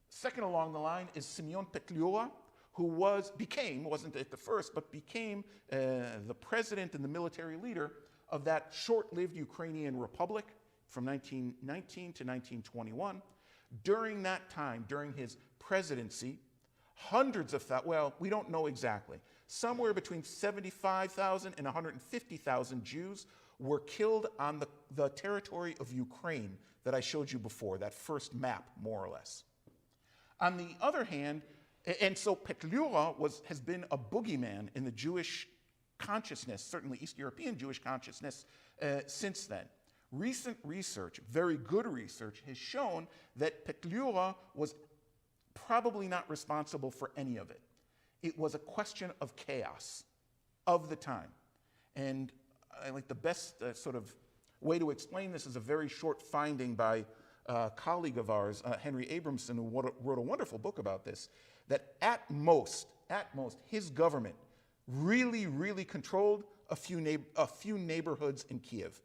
Second along the line is Semyon Petliura, who wasn't at the first, but became the president and the military leader of that short-lived Ukrainian republic from 1919 to 1921. During that time, during his presidency, hundreds of thousands, well, we don't know exactly, somewhere between 75,000 and 150,000 Jews were killed on the territory of Ukraine that I showed you before, that first map, more or less. On the other hand, and so Petliura has been a boogeyman in the Jewish consciousness, certainly East European Jewish consciousness, since then. Recent research, very good research, has shown that Petliura was probably not responsible for any of it. It was a question of chaos of the time. And I like the best sort of way to explain this is a very short finding by a colleague of ours, Henry Abramson, who wrote a wonderful book about this, that at most, his government really controlled a few neighborhoods in Kiev.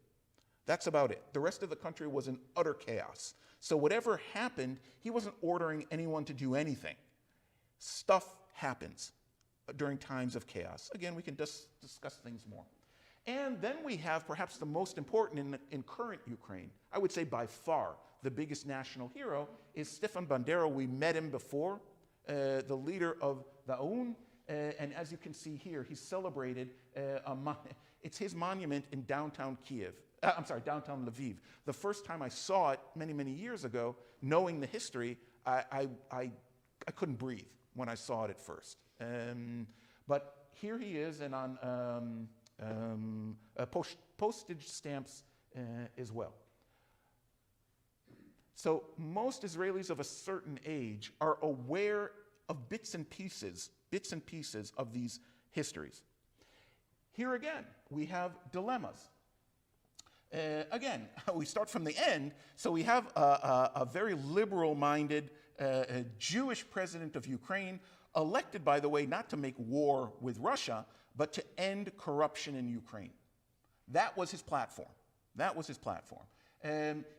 That's about it. The rest of the country was in utter chaos. So whatever happened, he wasn't ordering anyone to do anything. Stuff happens during times of chaos. Again, we can discuss things more. And then we have perhaps the most important in current Ukraine, I would say by far the biggest national hero, is Stefan Bandera. We met him before, the leader of the OUN. And as you can see here, he's celebrated, it's his monument in downtown downtown Lviv. The first time I saw it many years ago, knowing the history, I couldn't breathe when I saw it at first. But here he is, and on postage stamps as well. So most Israelis of a certain age are aware of bits and pieces of these histories. Here again, we have dilemmas. Again, we start from the end, so we have a very liberal-minded Jewish president of Ukraine, elected, by the way, not to make war with Russia, but to end corruption in Ukraine. That was his platform.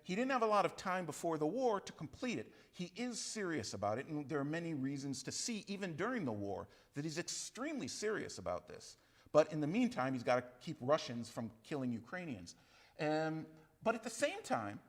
He didn't have a lot of time before the war to complete it. He is serious about it, and there are many reasons to see, even during the war, that he's extremely serious about this. But in the meantime, he's got to keep Russians from killing Ukrainians. But at the same time,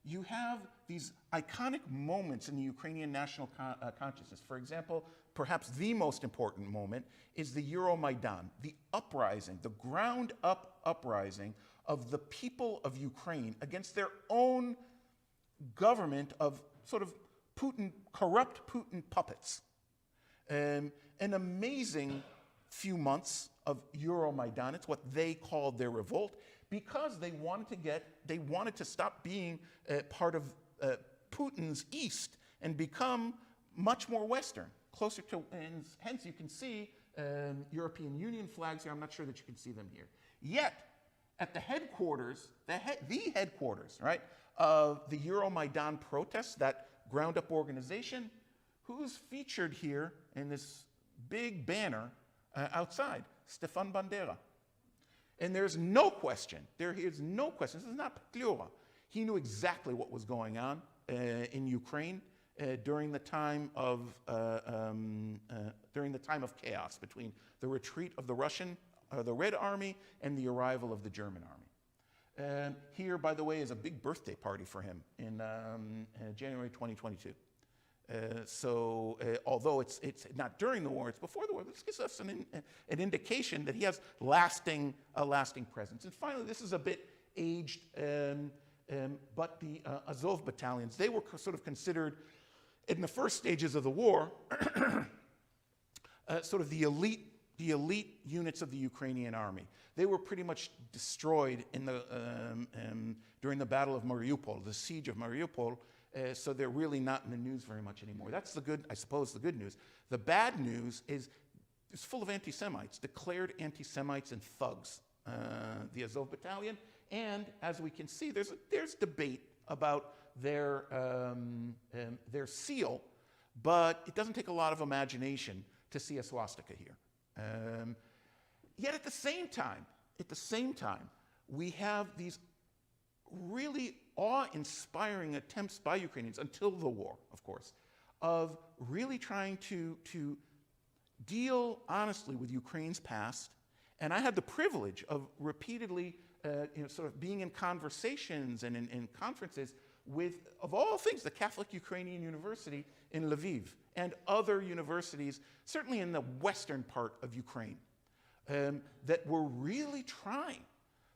you have these iconic moments in the Ukrainian national consciousness. For example, perhaps the most important moment is the Euromaidan, the uprising, the ground-up uprising of the people of Ukraine against their own government of sort of corrupt Putin puppets. An amazing few months of Euromaidan. It's what they called their revolt, because they wanted to stop being part of Putin's East and become much more Western, closer to, and hence you can see European Union flags here. I'm not sure that you can see them here. Yet, at the headquarters, the headquarters, right, of the Euromaidan protests, that ground-up organization, who's featured here in this big banner outside? Stefan Bandera. And there's no question, this is not Petliura. He knew exactly what was going on in Ukraine during the time of chaos between the retreat of the Red Army and the arrival of the German Army. Here, by the way, is a big birthday party for him in January 2022. Although it's not during the war, it's before the war, this gives us an indication that he has a lasting presence. And finally, this is a bit aged, but the Azov battalions, they were sort of considered, in the first stages of the war, sort of the elite units of the Ukrainian army. They were pretty much destroyed during the Battle of Mariupol, the siege of Mariupol, so they're really not in the news very much anymore. That's the good news. The bad news is it's full of anti-Semites, declared anti-Semites and thugs, the Azov battalion. And as we can see, there's debate about their seal, but it doesn't take a lot of imagination to see a swastika here. Yet at the same time, we have these really awe-inspiring attempts by Ukrainians, until the war, of course, of really trying to deal honestly with Ukraine's past. And I had the privilege of repeatedly sort of being in conversations and in conferences with, of all things, the Catholic Ukrainian University in Lviv and other universities, certainly in the western part of Ukraine, that were really trying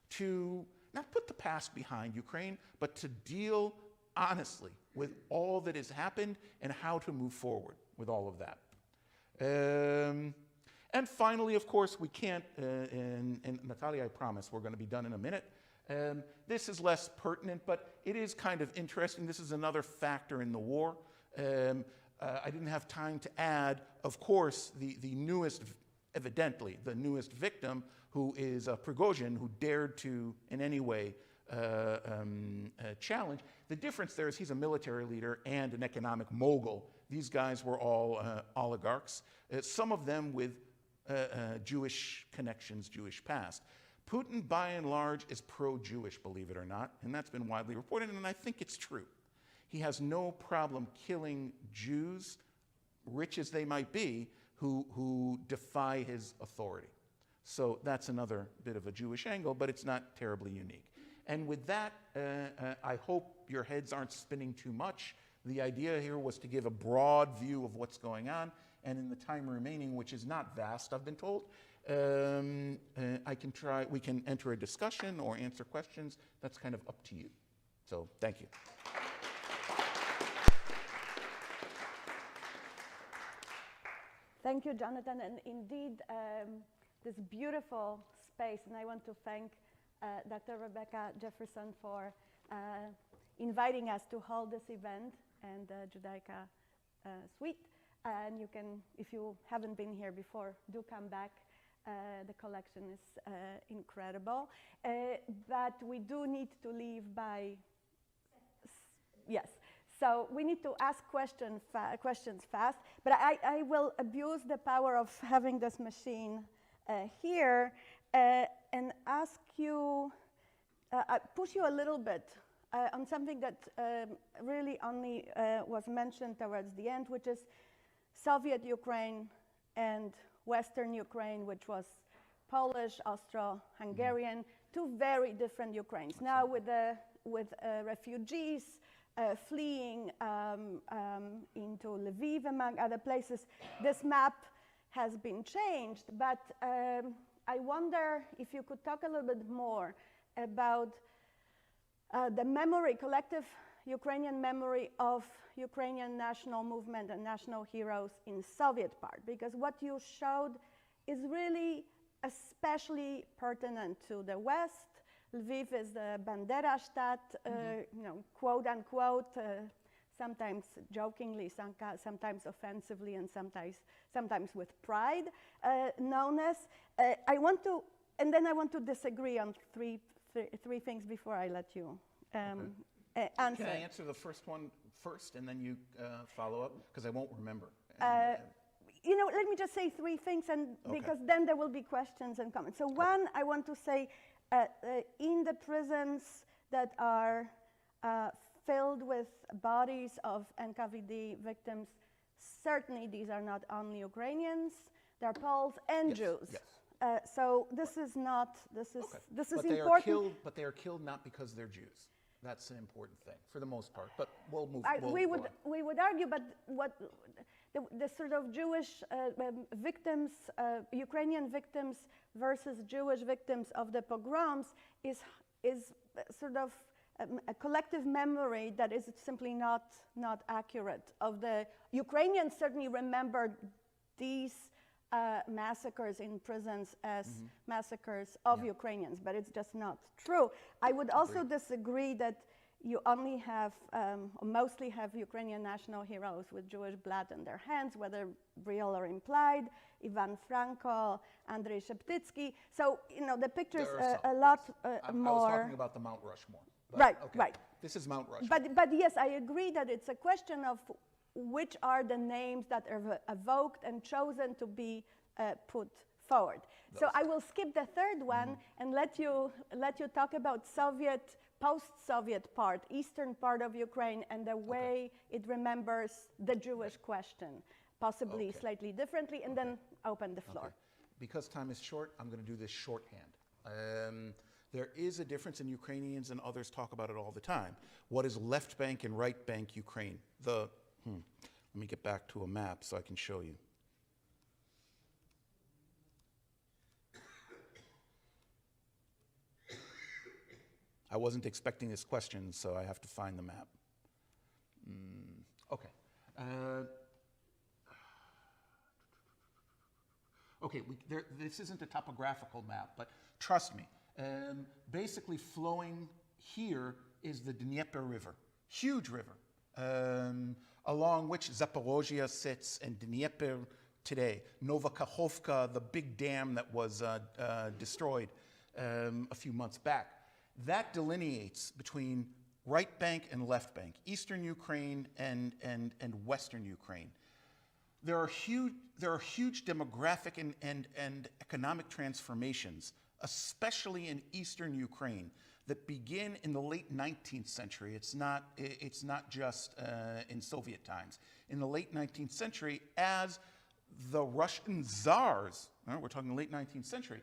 to not put the past behind Ukraine, but to deal honestly with all that has happened and how to move forward with all of that. And finally, of course, we can't, and Natalia, I promise we're going to be done in a minute. This is less pertinent, but it is kind of interesting. This is another factor in the war. I didn't have time to add, of course, the newest, evidently, the newest victim, who is Prigozhin, who dared to, in any way, challenge. The difference there is he's a military leader and an economic mogul. These guys were all oligarchs, some of them with Jewish connections, Jewish past. Putin, by and large, is pro-Jewish, believe it or not, and that's been widely reported, and I think it's true. He has no problem killing Jews, rich as they might be, who defy his authority. So that's another bit of a Jewish angle, but it's not terribly unique. And with that, I hope your heads aren't spinning too much. The idea here was to give a broad view of what's going on, and in the time remaining, which is not vast, I've been told, we can enter a discussion or answer questions. That's kind of up to you. So thank you. Thank you, Jonathan. And indeed, this beautiful space, and I want to thank Dr. Rebecca Jefferson for inviting us to hold this event and Judaica Suite. And you can, if you haven't been here before, do come back. The collection is incredible. But we do need to leave by, yes. So we need to ask questions fast. But I will abuse the power of having this machine here and ask you, push you a little bit on something that really only was mentioned towards the end, which is Soviet Ukraine and Western Ukraine, which was Polish, Austro-Hungarian, two very different Ukraines. Now with refugees fleeing into Lviv, among other places, this map has been changed. But I wonder if you could talk a little bit more about the memory, collective Ukrainian memory of Ukrainian national movement and national heroes in Soviet part, because what you showed is really especially pertinent to the West. Lviv is the Bandera Stadt, quote unquote, sometimes jokingly, sometimes offensively, and sometimes with pride, known as. I want to disagree on three things before I let you answer. Can I answer the first one first, and then you follow up? Because I won't remember. Let me just say three things, and because then there will be questions and comments. So one, I want to say, in the prisons that are filled with bodies of NKVD victims, certainly these are not only Ukrainians, they're Poles and Jews. Yes. So this is not, this is important. But they are killed not because they're Jews. That's an important thing for the most part, but we'll move. We would argue, but what the sort of Jewish victims, Ukrainian victims versus Jewish victims of the pogroms is sort of a collective memory that is simply not accurate. Of the Ukrainians certainly remembered these massacres in prisons as massacres of Ukrainians, but it's just not true. I would also disagree that you only have, or mostly have Ukrainian national heroes with Jewish blood on their hands, whether real or implied, Ivan Franko, Andrei Sheptytsky. So, you know, the picture's a lot more. I was talking about the Mount Rushmore. Right, right. This is Mount Rushmore. But yes, I agree that it's a question of which are the names that are evoked and chosen to be put forward. So I will skip the third one and let you talk about Soviet, post-Soviet part, eastern part of Ukraine, and the way it remembers the Jewish question, possibly slightly differently, and then open the floor. Because time is short, I'm going to do this shorthand. There is a difference, and Ukrainians and others talk about it all the time. What is left bank and right bank Ukraine? Let me get back to a map so I can show you. I wasn't expecting this question, so I have to find the map. This isn't a topographical map, but trust me. Basically flowing here is the Dnieper River, huge river, along which Zaporozhye sits and Dnieper today. Novokakhovka, the big dam that was destroyed a few months back. That delineates between right bank and left bank, eastern Ukraine and western Ukraine. There are huge demographic and economic transformations, especially in eastern Ukraine, that begin in the late 19th century. It's not just in Soviet times. In the late 19th century, as the Russian czars, we're talking late 19th century,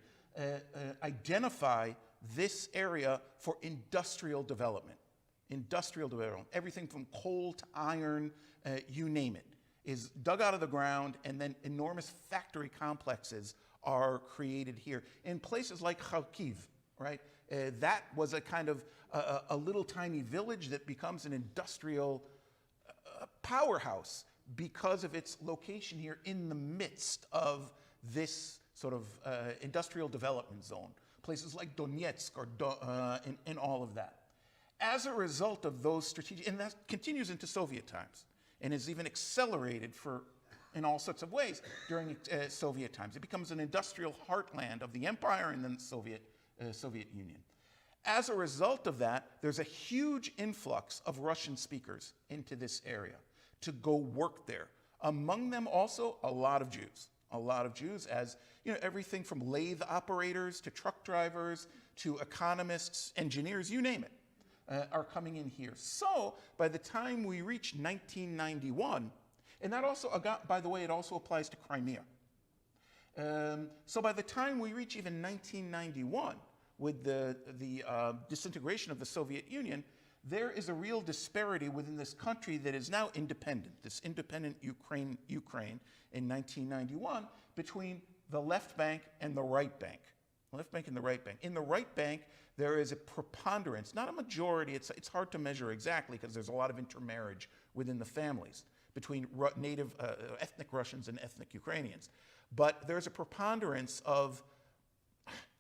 identify this area for industrial development. Industrial development, everything from coal to iron, you name it, is dug out of the ground, and then enormous factory complexes are created here. In places like Kharkiv, right? That was a kind of a little tiny village that becomes an industrial powerhouse because of its location here in the midst of this sort of industrial development zone. Places like Donetsk and all of that. As a result of those strategic, and that continues into Soviet times, and is even accelerated in all sorts of ways during Soviet times. It becomes an industrial heartland of the empire and then the Soviet Union. As a result of that, there's a huge influx of Russian speakers into this area to go work there. Among them also a lot of Jews. A lot of Jews, as you know, everything from lathe operators to truck drivers to economists, engineers, you name it, are coming in here. So by the time we reach 1991, and that also, by the way, it also applies to Crimea. So by the time we reach even 1991, with the disintegration of the Soviet Union, there is a real disparity within this country that is now independent, this independent Ukraine in 1991, between the left bank and the right bank. The left bank and the right bank. In the right bank, there is a preponderance, not a majority, it's hard to measure exactly because there's a lot of intermarriage within the families between native ethnic Russians and ethnic Ukrainians. But there's a preponderance of,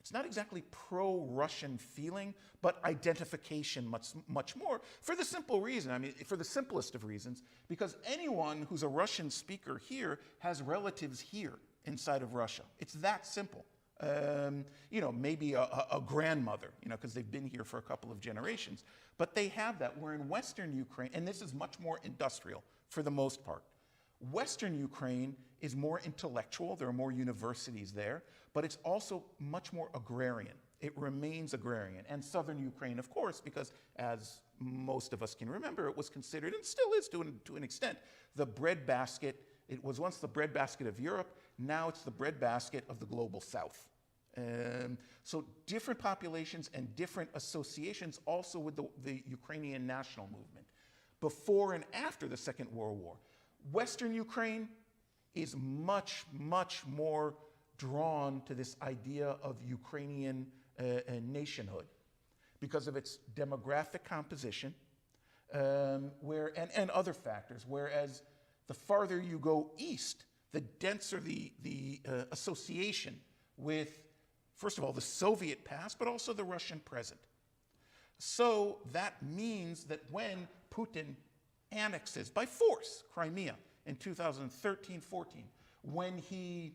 it's not exactly pro-Russian feeling, but identification much more, for the simple reason, for the simplest of reasons, because anyone who's a Russian speaker here has relatives here inside of Russia. It's that simple. Maybe a grandmother, because they've been here for a couple of generations, but they have that. Where in Western Ukraine, and this is much more industrial for the most part, Western Ukraine is more intellectual, there are more universities there, but it's also much more agrarian. It remains agrarian. And Southern Ukraine, of course, because as most of us can remember, it was considered, and still is to an extent, the breadbasket. It was once the breadbasket of Europe, now it's the breadbasket of the global South. So different populations and different associations also with the Ukrainian national movement. Before and after the Second World War, Western Ukraine is much, much more drawn to this idea of Ukrainian nationhood because of its demographic composition and other factors, whereas the farther you go east, the denser the association with, first of all, the Soviet past, but also the Russian present. So that means that when Putin annexes by force Crimea in 2013-14, when he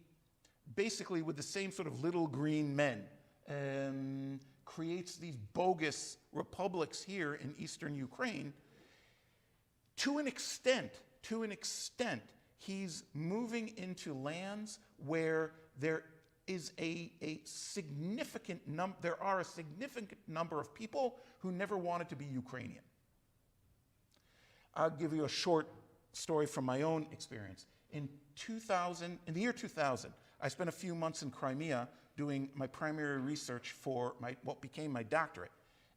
basically with the same sort of little green men creates these bogus republics here in eastern Ukraine, to an extent, he's moving into lands where there is a significant number of people who never wanted to be Ukrainian. I'll give you a short story from my own experience. In the year 2000, I spent a few months in Crimea doing my primary research for what became my doctorate.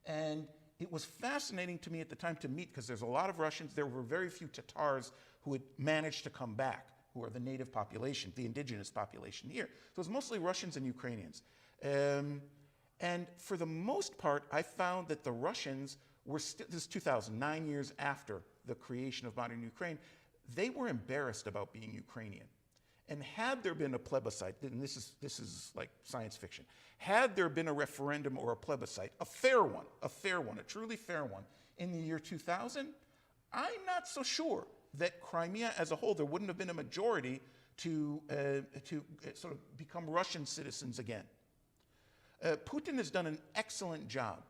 And it was fascinating to me at the time to meet, because there's a lot of Russians, there were very few Tatars who had managed to come back, who are the native population, the indigenous population here. So it was mostly Russians and Ukrainians. And for the most part, I found that the Russians were still, this is 2000, 9 years after the creation of modern Ukraine, they were embarrassed about being Ukrainian. And had there been a plebiscite, and this is like science fiction, had there been a referendum or a plebiscite, a fair one, a truly fair one, in the year 2000, I'm not so sure that Crimea as a whole, there wouldn't have been a majority to sort of become Russian citizens again. Putin has done an excellent job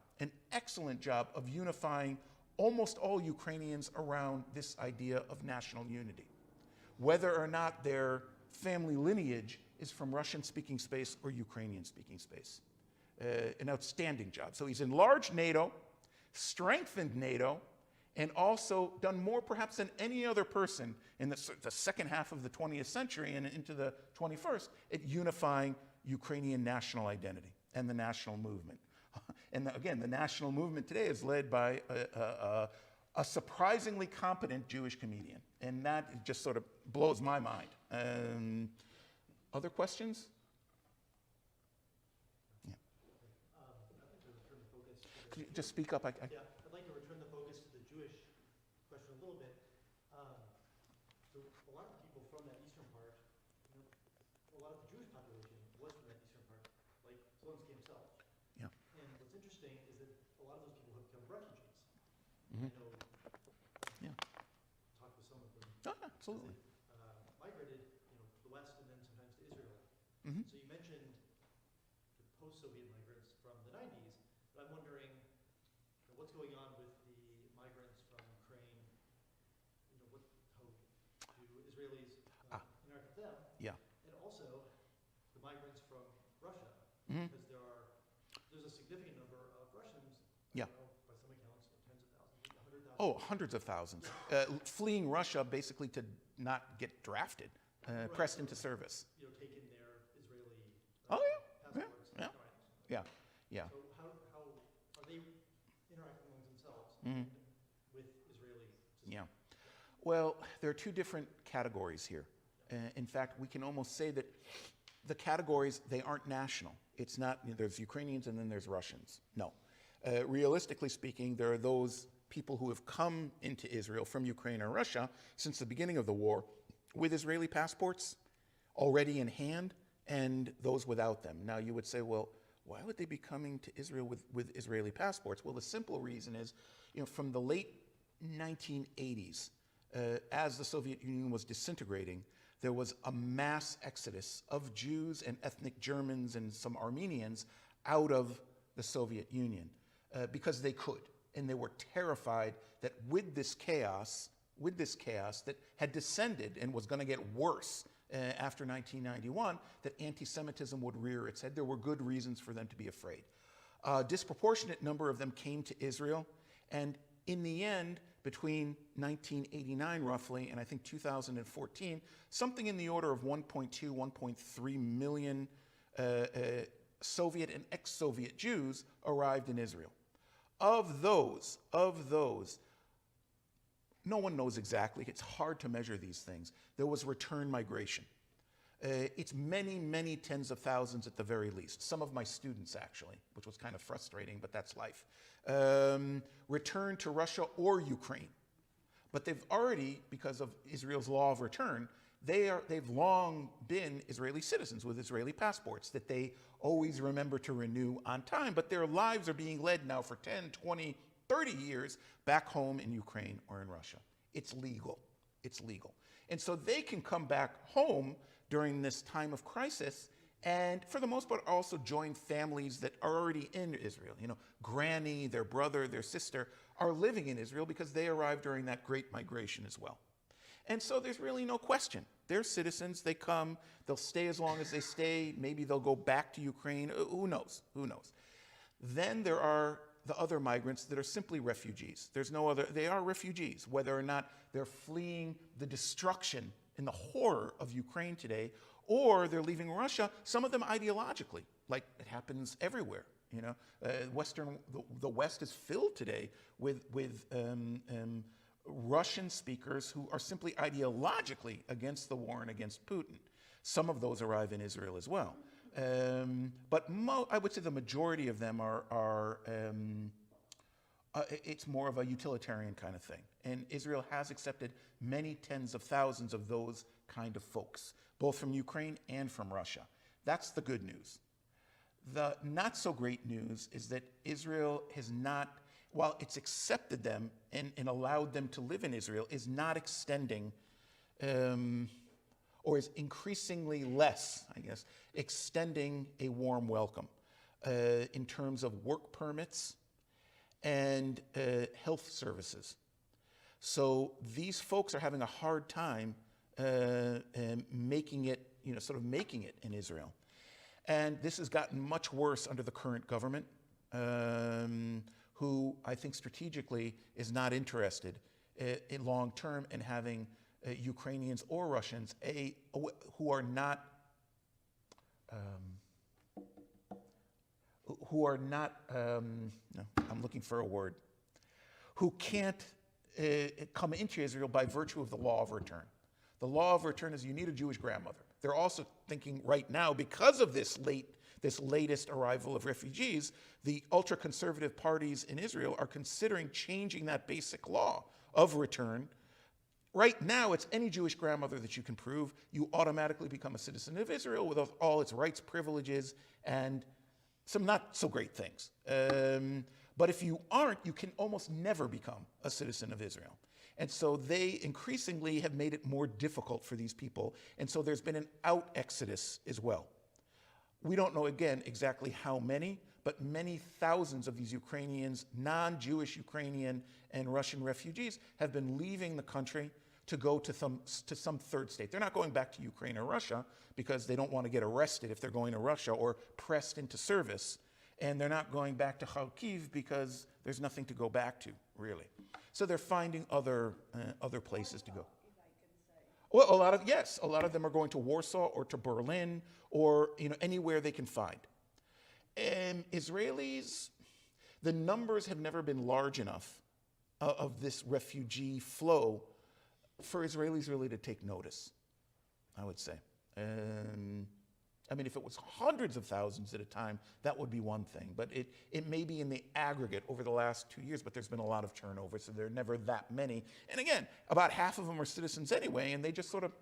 of unifying almost all Ukrainians around this idea of national unity, whether or not their family lineage is from Russian-speaking space or Ukrainian-speaking space. An outstanding job. So he's enlarged NATO, strengthened NATO, and also done more perhaps than any other person in the second half of the 20th century and into the 21st at unifying Ukrainian national identity and the national movement. And again, the national movement today is led by a surprisingly competent Jewish comedian. And that just sort of blows my mind. Other questions? Yeah. Could you just speak up? Yeah, I'd like to return the focus to the Jewish question a little bit. So a lot of people from that eastern part, a lot of the Jewish population was from that eastern part, like Zelensky himself. Yeah. And what's interesting is that a lot of those people have become refugees. Mm-hmm. I know, Yeah. talked with some of them. Oh, absolutely. Migrated, to the west and then sometimes to Israel. Mm-hmm. So you mentioned the post-Soviet migrants from the 90s, but I'm wondering what's going on with the migrants from Ukraine. How do Israelis interact with them? Yeah. And also the migrants from Russia, Mm-hmm. because there's a significant number of Russians. Yeah. By some accounts, tens of thousands, 100,000. Oh, hundreds of thousands. Fleeing Russia basically to not get drafted, pressed into service. Taking their Israeli Yeah. passports. And Yeah. Yeah. So how are they interacting among themselves Mm-hmm. with Israelis? Yeah. Well, there are two different categories here. In fact, we can almost say that the categories, they aren't national. It's not, there's Ukrainians and then there's Russians. No. Realistically speaking, there are those people who have come into Israel from Ukraine or Russia since the beginning of the war with Israeli passports already in hand, and those without them. Now you would say, well, why would they be coming to Israel with Israeli passports? Well, the simple reason is, from the late 1980s, as the Soviet Union was disintegrating, there was a mass exodus of Jews and ethnic Germans and some Armenians out of the Soviet Union because they could. And they were terrified that with this chaos that had descended and was going to get worse after 1991, that anti-Semitism would rear its head. There were good reasons for them to be afraid. A disproportionate number of them came to Israel, and in the end, between 1989 roughly and I think 2014, something in the order of 1.2, 1.3 million Soviet and ex-Soviet Jews arrived in Israel. Of those, no one knows exactly. It's hard to measure these things. There was return migration. It's many, many tens of thousands at the very least. Some of my students, actually, which was kind of frustrating, but that's life, returned to Russia or Ukraine. But they've already, because of Israel's law of return, they've long been Israeli citizens with Israeli passports that they always remember to renew on time. But their lives are being led now for 10, 20, 30 years back home in Ukraine or in Russia. It's legal. It's legal. And so they can come back home during this time of crisis and, for the most part, also join families that are already in Israel. You know, granny, their brother, their sister are living in Israel because they arrived during that great migration as well. And so there's really no question. They're citizens. They come. They'll stay as long as they stay. Maybe they'll go back to Ukraine. Who knows? Who knows? Then there are the other migrants that are simply refugees. There's no other. They are refugees, whether or not they're fleeing the destruction and the horror of Ukraine today, or they're leaving Russia, some of them ideologically, like it happens everywhere. You know, the West is filled today with Russian speakers who are simply ideologically against the war and against Putin. Some of those arrive in Israel as well. But I would say the majority of them are it's more of a utilitarian kind of thing. And Israel has accepted many tens of thousands of those kind of folks, both from Ukraine and from Russia. That's the good news. The not so great news is that Israel has not, while it's accepted them and allowed them to live in Israel, is not extending, or is increasingly less, I guess, extending a warm welcome in terms of work permits and health services. So these folks are having a hard time making it, sort of making it in Israel. And this has gotten much worse under the current government, who I think strategically is not interested in long term in having Ukrainians or Russians who are not no, I'm looking for a word, who can't come into Israel by virtue of the law of return. The law of return is you need a Jewish grandmother. They're also thinking right now, because of this latest arrival of refugees, the ultra-conservative parties in Israel are considering changing that basic law of return. Right now, it's any Jewish grandmother that you can prove, you automatically become a citizen of Israel with all its rights, privileges, and some not so great things. But if you aren't, you can almost never become a citizen of Israel. And so they increasingly have made it more difficult for these people. And so there's been an out exodus as well. We don't know, again, exactly how many, but many thousands of these Ukrainians, non-Jewish Ukrainian and Russian refugees, have been leaving the country to go to some third state. They're not going back to Ukraine or Russia because they don't want to get arrested if they're going to Russia or pressed into service. And they're not going back to Kharkiv because there's nothing to go back to, really. So they're finding other places to go. Well, a lot of them are going to Warsaw or to Berlin or anywhere they can find. Israelis, the numbers have never been large enough of this refugee flow for Israelis really to take notice, I would say. I mean, if it was hundreds of thousands at a time, that would be one thing. But it may be in the aggregate over the last 2 years, but there's been a lot of turnover, so there are never that many. And again, about half of them are citizens anyway, and they just sort of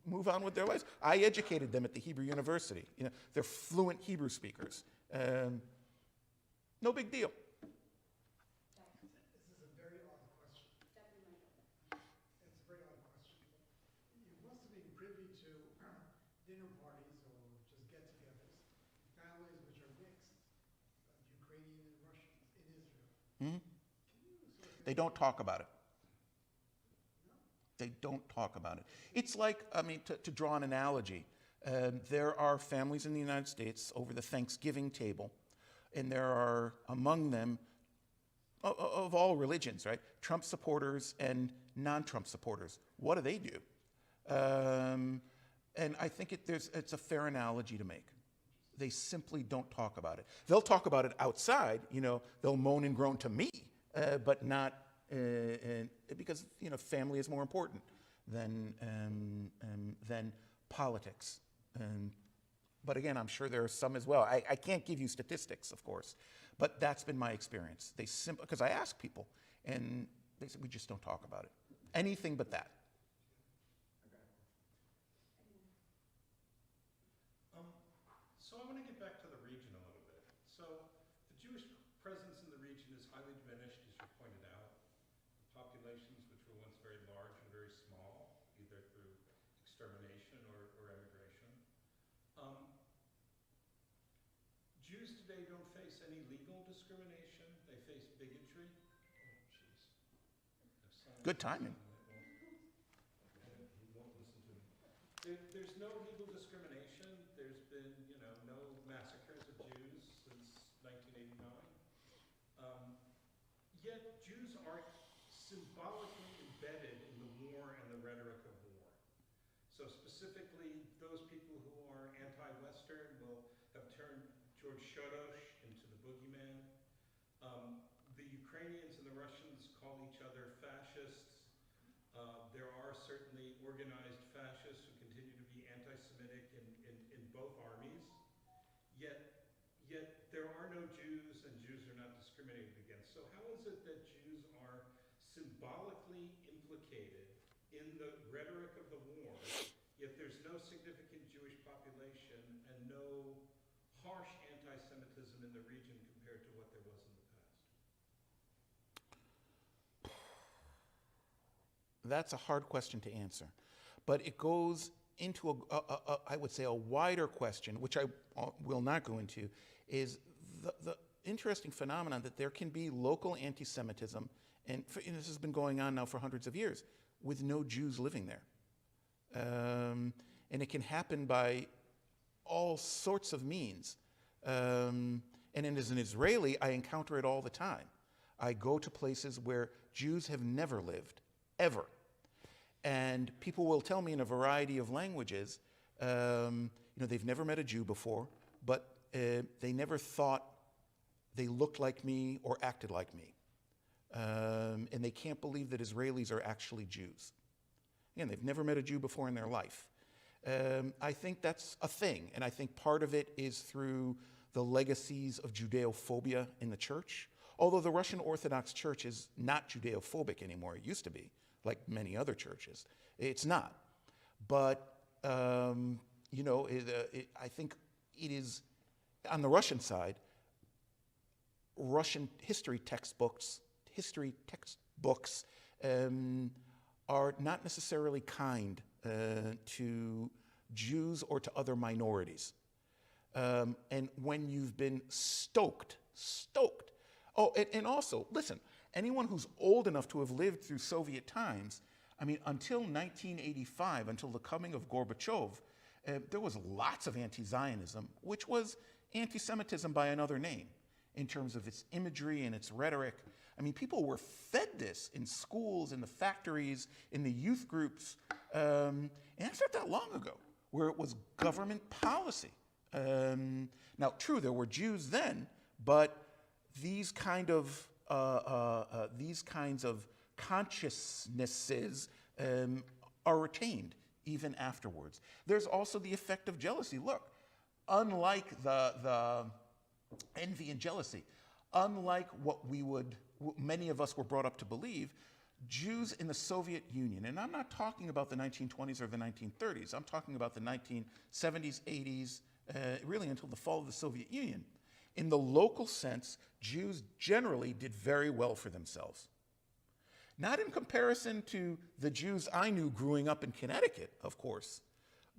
move on with their lives. I educated them at the Hebrew University. They're fluent Hebrew speakers. No big deal. This is a very odd question. It's a very odd question. You must have been privy to dinner parties or just get-togethers, families which are mixed, Ukrainian and Russians in Israel. Mm-hmm. They don't talk about it. They don't talk about it. It's like, to draw an analogy, there are families in the United States over the Thanksgiving table, and there are among them, of all religions, right? Trump supporters and non-Trump supporters. What do? And I think it's a fair analogy to make. they simply don't talk about it. They'll talk about it outside, they'll moan and groan to me, but not, because, family is more important than politics. But again, I'm sure there are some as well. I can't give you statistics, of course, but that's been my experience. Because I ask people, and they say, we just don't talk about it. Anything but that. So I want to get back to the region a little bit. So the Jewish presence in the region is highly diminished, as you pointed out. Populations which were once very large and very small, either through extermination or immigration. Jews today don't face any legal discrimination. They face bigotry. Good timing. He won't listen to me. There's no legal discrimination. There's been, no massacres of Jews since 1989. Yet Jews are symbolically embedded in the war and the rhetoric of war. So specifically, those people who are anti-Western will have turned George Soros into the boogeyman. The Ukrainians and the Russians call each other fascists. There are certainly organized fascists who continue to be anti-Semitic in both armies. Yet there are no Jews, and Jews are not discriminated against. So how is it that Jews are symbolically implicated in the rhetoric of the war, yet there's no significant Jewish population and no harsh anti-Semitism in the region compared to what there was in the past? That's a hard question to answer, but it goes into I would say a wider question, which I will not go into, is the interesting phenomenon that there can be local anti-Semitism, and this has been going on now for hundreds of years, with no Jews living there. And it can happen by all sorts of means. And as an Israeli, I encounter it all the time. I go to places where Jews have never lived, ever. And people will tell me in a variety of languages, they've never met a Jew before, but they never thought they looked like me or acted like me. And they can't believe that Israelis are actually Jews. Again, they've never met a Jew before in their life. I think that's a thing, and I think part of it is through the legacies of Judeophobia in the church, although the Russian Orthodox Church is not Judeophobic anymore. It used to be, like many other churches. It's not. But, I think it is, on the Russian side, Russian history textbooks are not necessarily kind to Jews or to other minorities. And when you've been stoked. Oh, and also, listen, anyone who's old enough to have lived through Soviet times, until 1985, until the coming of Gorbachev, there was lots of anti-Zionism, which was anti-Semitism by another name, in terms of its imagery and its rhetoric. People were fed this in schools, in the factories, in the youth groups, and that's not that long ago, where it was government policy. Now, true, there were Jews then, but these kinds of consciousnesses are retained even afterwards. There's also the effect of jealousy. Look, unlike the envy and jealousy, unlike what many of us were brought up to believe, Jews in the Soviet Union, and I'm not talking about the 1920s or the 1930s, I'm talking about the 1970s, 80s, really until the fall of the Soviet Union. In the local sense, Jews generally did very well for themselves. Not in comparison to the Jews I knew growing up in Connecticut, of course,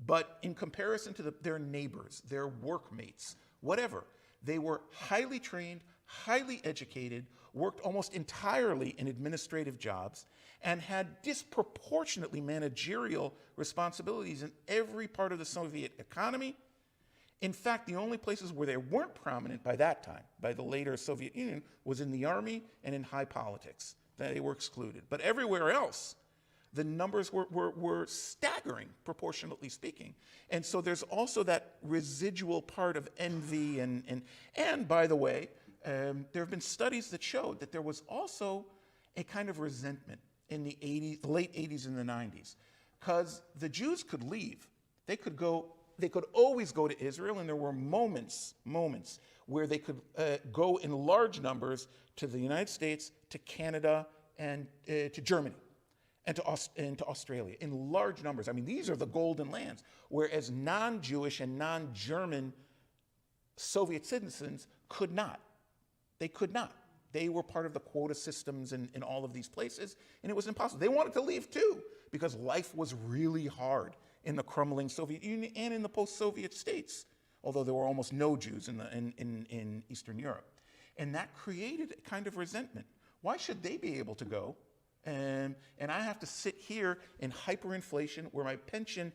but in comparison to their neighbors, their workmates, whatever. They were highly trained, highly educated, worked almost entirely in administrative jobs, and had disproportionately managerial responsibilities in every part of the Soviet economy. In fact, the only places where they weren't prominent by that time, by the later Soviet Union, was in the army and in high politics. They were excluded. But everywhere else, The numbers were staggering, proportionately speaking. And so there's also that residual part of envy. And by the way, there have been studies that showed that there was also a kind of resentment in the late 80s and the 90s. Because the Jews could leave. They could always go to Israel, and there were moments where they could go in large numbers to the United States, to Canada, and to Germany, and to Australia, in large numbers. I mean, these are the golden lands, whereas non-Jewish and non-German Soviet citizens could not. They could not. They were part of the quota systems in all of these places, and it was impossible. They wanted to leave too, because life was really hard in the crumbling Soviet Union and in the post-Soviet states, although there were almost no Jews in Eastern Europe. And that created a kind of resentment. Why should they be able to go? And I have to sit here in hyperinflation where my pension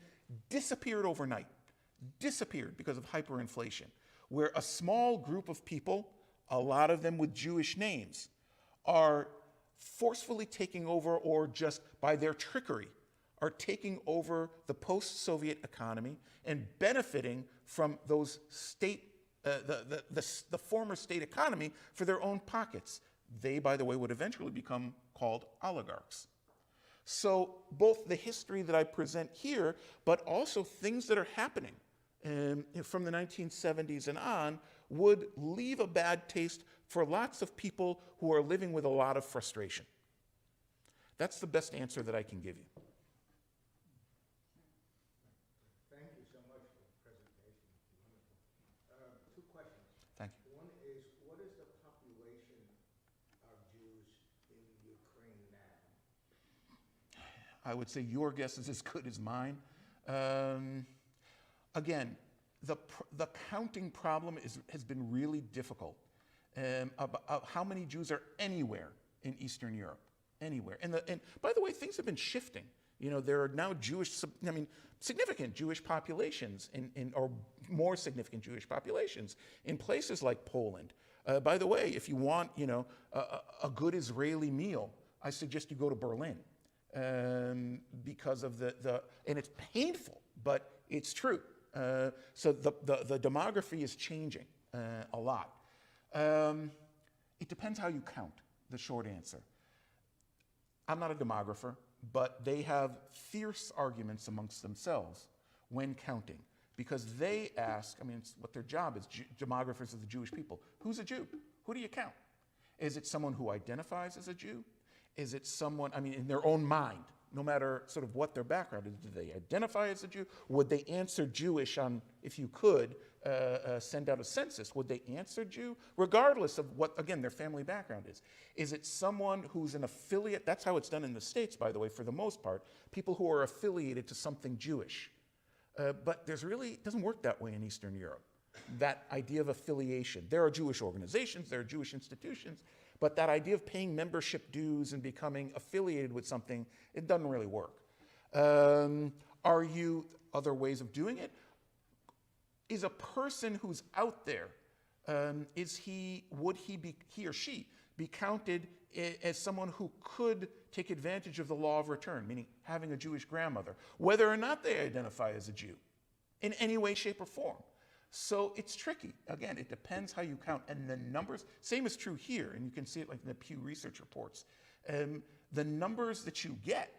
disappeared overnight, disappeared because of hyperinflation, where a small group of people, a lot of them with Jewish names, are forcefully taking over, or just by their trickery, are taking over the post-Soviet economy and benefiting from those the former state economy for their own pockets. They, by the way, would eventually become called oligarchs. So both the history that I present here, but also things that are happening from the 1970s and on, would leave a bad taste for lots of people who are living with a lot of frustration. That's the best answer that I can give you. Thank you so much for the presentation. Wonderful. Two questions. Thank you. One is, what is the population of Jews in Ukraine now? I would say your guess is as good as mine. Again, the counting problem has been really difficult. About how many Jews are anywhere in Eastern Europe, anywhere. And by the way, things have been shifting. You know, there are now significant Jewish populations, or more significant Jewish populations in places like Poland. By the way, if you want, a good Israeli meal, I suggest you go to Berlin, because of and it's painful, but it's true. So the demography is changing a lot. It depends how you count, the short answer. I'm not a demographer, but they have fierce arguments amongst themselves when counting, because they ask, it's what their job is, demographers of the Jewish people. Who's a Jew? Who do you count? Is it someone who identifies as a Jew? Is it someone, in their own mind, no matter sort of what their background is, do they identify as a Jew? Would they answer Jewish on, if you could, send out a census? Would they answer Jew? Regardless of what, again, their family background is. Is it someone who's an affiliate? That's how it's done in the States, by the way, for the most part. People who are affiliated to something Jewish. But it doesn't work that way in Eastern Europe. That idea of affiliation. There are Jewish organizations, there are Jewish institutions, but that idea of paying membership dues and becoming affiliated with something, it doesn't really work. Are you other ways of doing it? Is a person who's out there, would he or she be counted as someone who could take advantage of the law of return, meaning having a Jewish grandmother, whether or not they identify as a Jew in any way, shape, or form? So it's tricky. Again, it depends how you count. And the numbers, same is true here, and you can see it like in the Pew Research reports. The numbers that you get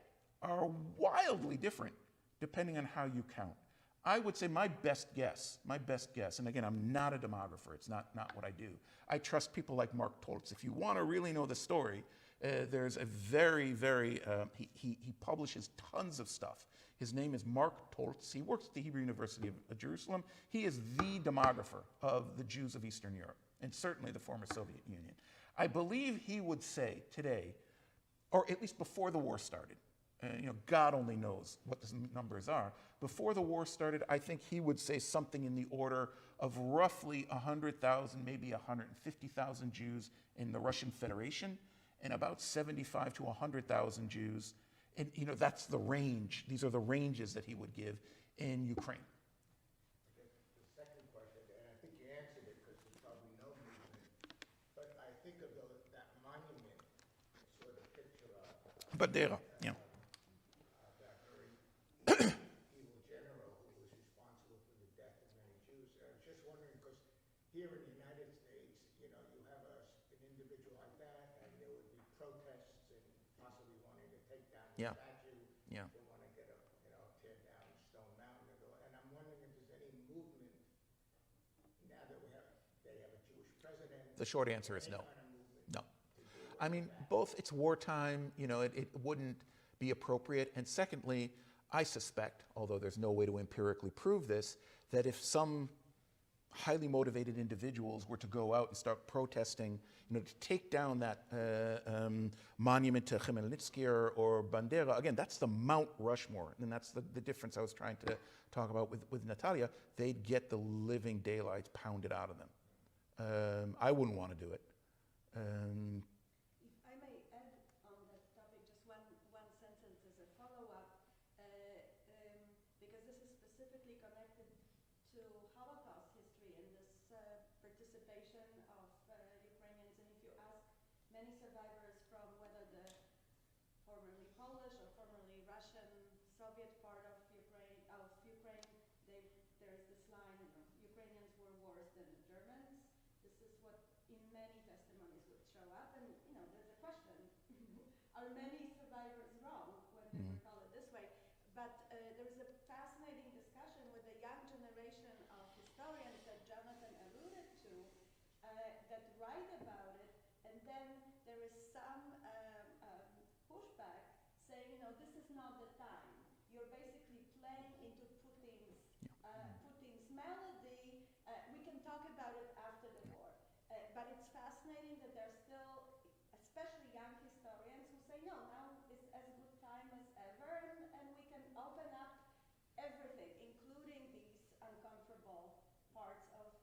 are wildly different depending on how you count. I would say my best guess, and again, I'm not a demographer, it's not what I do. I trust people like Mark Toltz. If you want to really know the story, there's a very, he publishes tons of stuff. His name is Mark Toltz. He works at the Hebrew University of Jerusalem. He is the demographer of the Jews of Eastern Europe, and certainly the former Soviet Union. I believe he would say today, or at least before the war started, God only knows what the numbers are. Before the war started, I think he would say something in the order of roughly 100,000, maybe 150,000 Jews in the Russian Federation, and about 75 to 100,000 Jews. And that's the range. These are the ranges that he would give in Ukraine. Okay. The second question, and I think you answered it because you probably know me, but I think of that monument, sort of picture of Bandera, yeah. here in the United States, you know, you have an individual like that, and there would be protests and possibly wanting to take down the Yeah. statue. Yeah. They want to get a, you know, tear down Stone Mountain and I'm wondering if there's any movement now that they have a Jewish president. The short answer is any no. kind of movement No. to deal with I mean, that. both it's wartime, you know, it wouldn't be appropriate. And secondly, I suspect, although there's no way to empirically prove this, that if some highly motivated individuals were to go out and start protesting, you know, to take down that monument to Khmelnytsky or Bandera, again, that's the Mount Rushmore, and that's the difference I was trying to talk about with Natalia. They'd get the living daylights pounded out of them. I wouldn't want to do it. If I may add on that topic, just one sentence as a follow-up, because this is specifically connected to Holocaust history and this participation of Ukrainians. And if you ask many survivors from whether the formerly Polish or formerly Russian Soviet part of Ukraine, there's this line, you know, Ukrainians were worse than the Germans. This is what in many testimonies would show up. And, you know, there's a question, are many survivors wrong when they recall it this way? But there's a fascinating discussion with the young generation of historians that Jonathan alluded to that write about it. And then there is some pushback saying, you know, this is not the time. You're basically playing into Putin's melody. We can talk about it after the war. But it's fascinating that there's still, especially young historians, who say, no, now is as good time as ever, and we can open up everything, including these uncomfortable parts of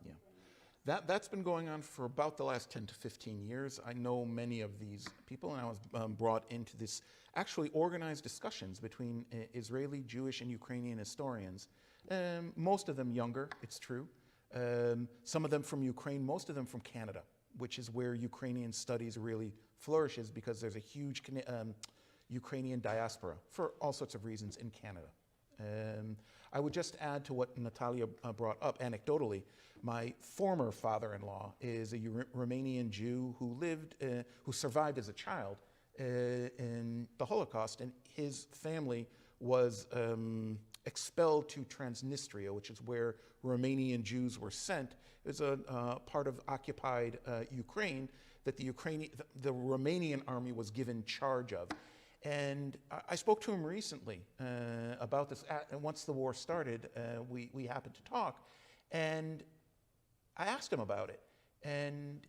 Yeah. Ukraine. That's been going on for about the last 10 to 15 years. I know many of these people, and I was brought into this actually organized discussions between Israeli, Jewish, and Ukrainian historians. Most of them younger, it's true. Some of them from Ukraine, most of them from Canada, which is where Ukrainian studies really flourishes because there's a huge Ukrainian diaspora for all sorts of reasons in Canada. I would just add to what Natalia brought up anecdotally. My former father-in-law is a Romanian Jew who survived as a child in the Holocaust, and his family was expelled to Transnistria, which is where Romanian Jews were sent. It was a part of occupied Ukraine that the Romanian army was given charge of. And I spoke to him recently about this. And once the war started, we happened to talk, and I asked him about it. And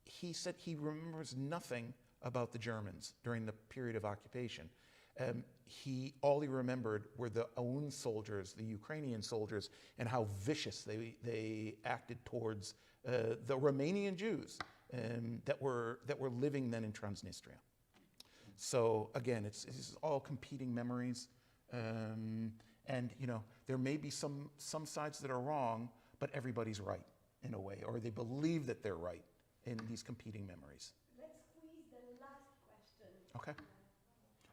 he said he remembers nothing about the Germans during the period of occupation. All he remembered were the Aoun soldiers, the Ukrainian soldiers, and how vicious they acted towards the Romanian Jews that were living then in Transnistria. So again, it's all competing memories, and you know there may be some sides that are wrong, but everybody's right in a way, or they believe that they're right in these competing memories. Let's squeeze the last question. Okay.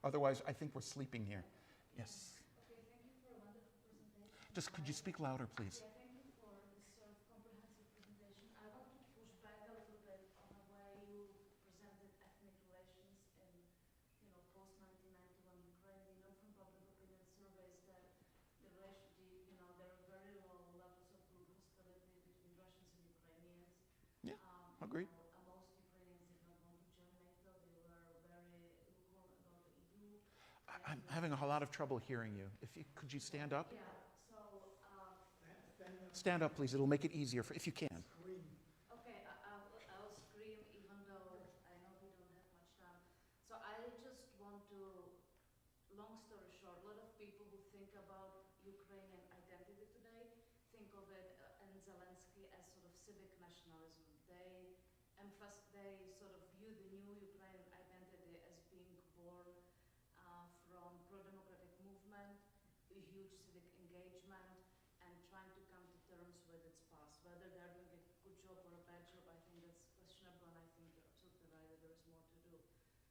Otherwise, I think we're sleeping here. Yes. Okay, thank you for a wonderful presentation. Just could you speak louder, please? Yeah, thank you for this sort of comprehensive presentation. I want to push back a little bit on the way you presented ethnic relations in, you know, post-1991 Ukraine. We know from public opinion surveys that there are very low levels of group hostility between Russians and Ukrainians. Yeah, agreed. Most Ukrainians did not want to join NATO. They were very lukewarm about the EU. I'm having a lot of trouble hearing you. Could you stand up? Yeah, so Stand up, please. It'll make it easier if you can. okay, I'll scream even though I know we don't have much time. So I just want to, long story short, a lot of people who think about Ukrainian identity today think of it and Zelensky as sort of civic nationalism. They sort of view the new Ukrainian identity as being born from pro-democratic movement, a huge civic engagement, and trying to come to terms with its past. Whether they're doing a good job or a bad job, I think that's questionable, and I think you're absolutely right that there is more to do.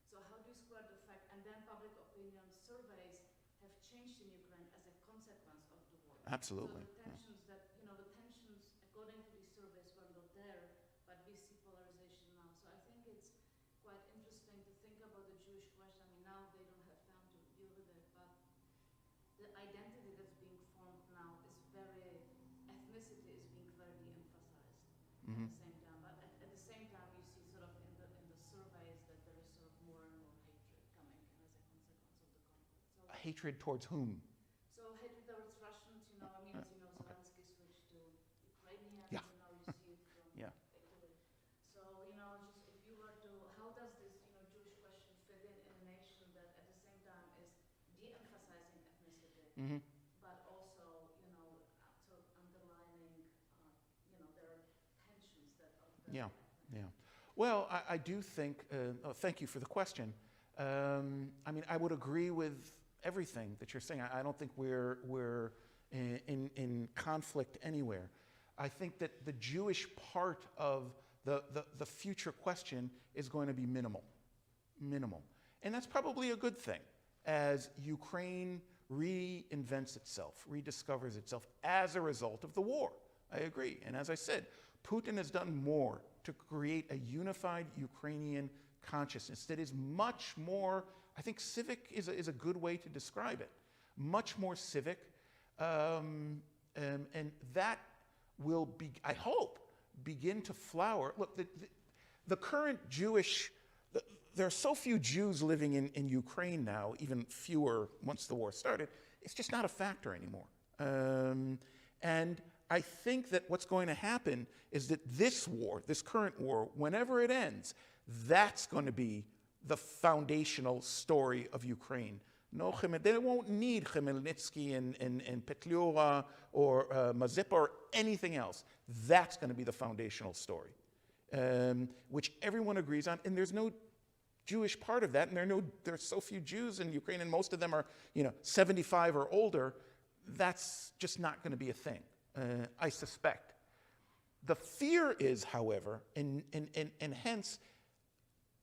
So how do you square the fact, and then public opinion surveys have changed in Ukraine as a consequence of the war. Absolutely. So the tensions according to these surveys, Mhm. at the same time. But at the same time, you see sort of in the surveys that there is sort of more and more hatred coming as a consequence of the conflict. So, Hatred towards whom? so hatred towards Russians, you know, I mean, as you know, Zelensky switched to Ukrainians, Yeah. you know, you see it from Yeah. Italy. So, you know, just if you were to, how does this, you know, Jewish question fit in a nation that at the same time is de-emphasizing ethnicity, Mhm. but also, you know, sort of underlining, you know, there are tensions that are very Yeah. ethnic. Yeah. Well, I do think, thank you for the question. I mean, I would agree with everything that you're saying. I don't think we're in conflict anywhere. I think that the Jewish part of the future question is going to be minimal. Minimal. And that's probably a good thing as Ukraine reinvents itself, rediscovers itself as a result of the war. I agree. And as I said, Putin has done more to create a unified Ukrainian consciousness that is much more, I think civic is a good way to describe it, much more civic. And that will be, I hope, begin to flower. Look, the current Jewish, there are so few Jews living in Ukraine now, even fewer once the war started, it's just not a factor anymore. And I think that what's going to happen is that this war, this current war, whenever it ends, that's going to be the foundational story of Ukraine. No, they won't need Khmelnytsky and Petliura or Mazeppa or anything else. That's going to be the foundational story, which everyone agrees on, and there's no Jewish part of that, and there's so few Jews in Ukraine, and most of them are, 75 or older. That's just not going to be a thing, I suspect. The fear is, however, and hence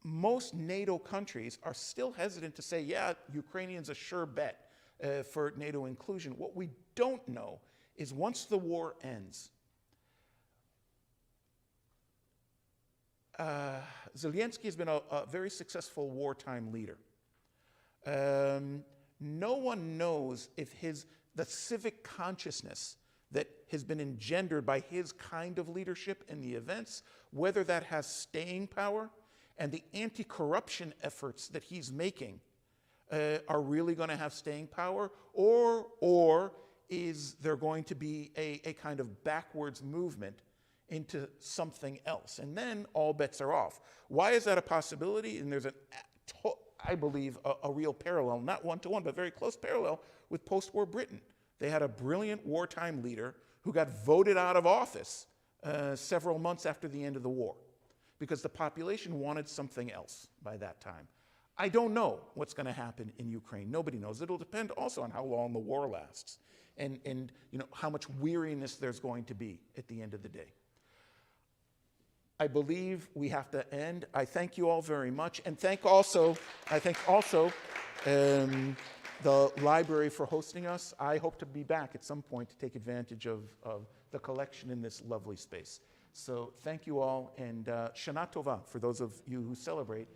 most NATO countries are still hesitant to say, yeah, Ukrainians a sure bet for NATO inclusion. What we don't know is once the war ends, Zelensky has been a very successful wartime leader. No one knows if the civic consciousness that has been engendered by his kind of leadership in the events, whether that has staying power, and the anti-corruption efforts that he's making are really going to have staying power, or is there going to be a kind of backwards movement into something else? And then all bets are off. Why is that a possibility? And there's, I believe, a real parallel, not one-to-one, but very close parallel with post-war Britain. They had a brilliant wartime leader who got voted out of office several months after the end of the war, because the population wanted something else by that time. I don't know what's going to happen in Ukraine. Nobody knows. It'll depend also on how long the war lasts and how much weariness there's going to be at the end of the day. I believe we have to end. I thank you all very much, and I thank also the library for hosting us. I hope to be back at some point to take advantage of the collection in this lovely space. So thank you all, and Shana Tova for those of you who celebrate.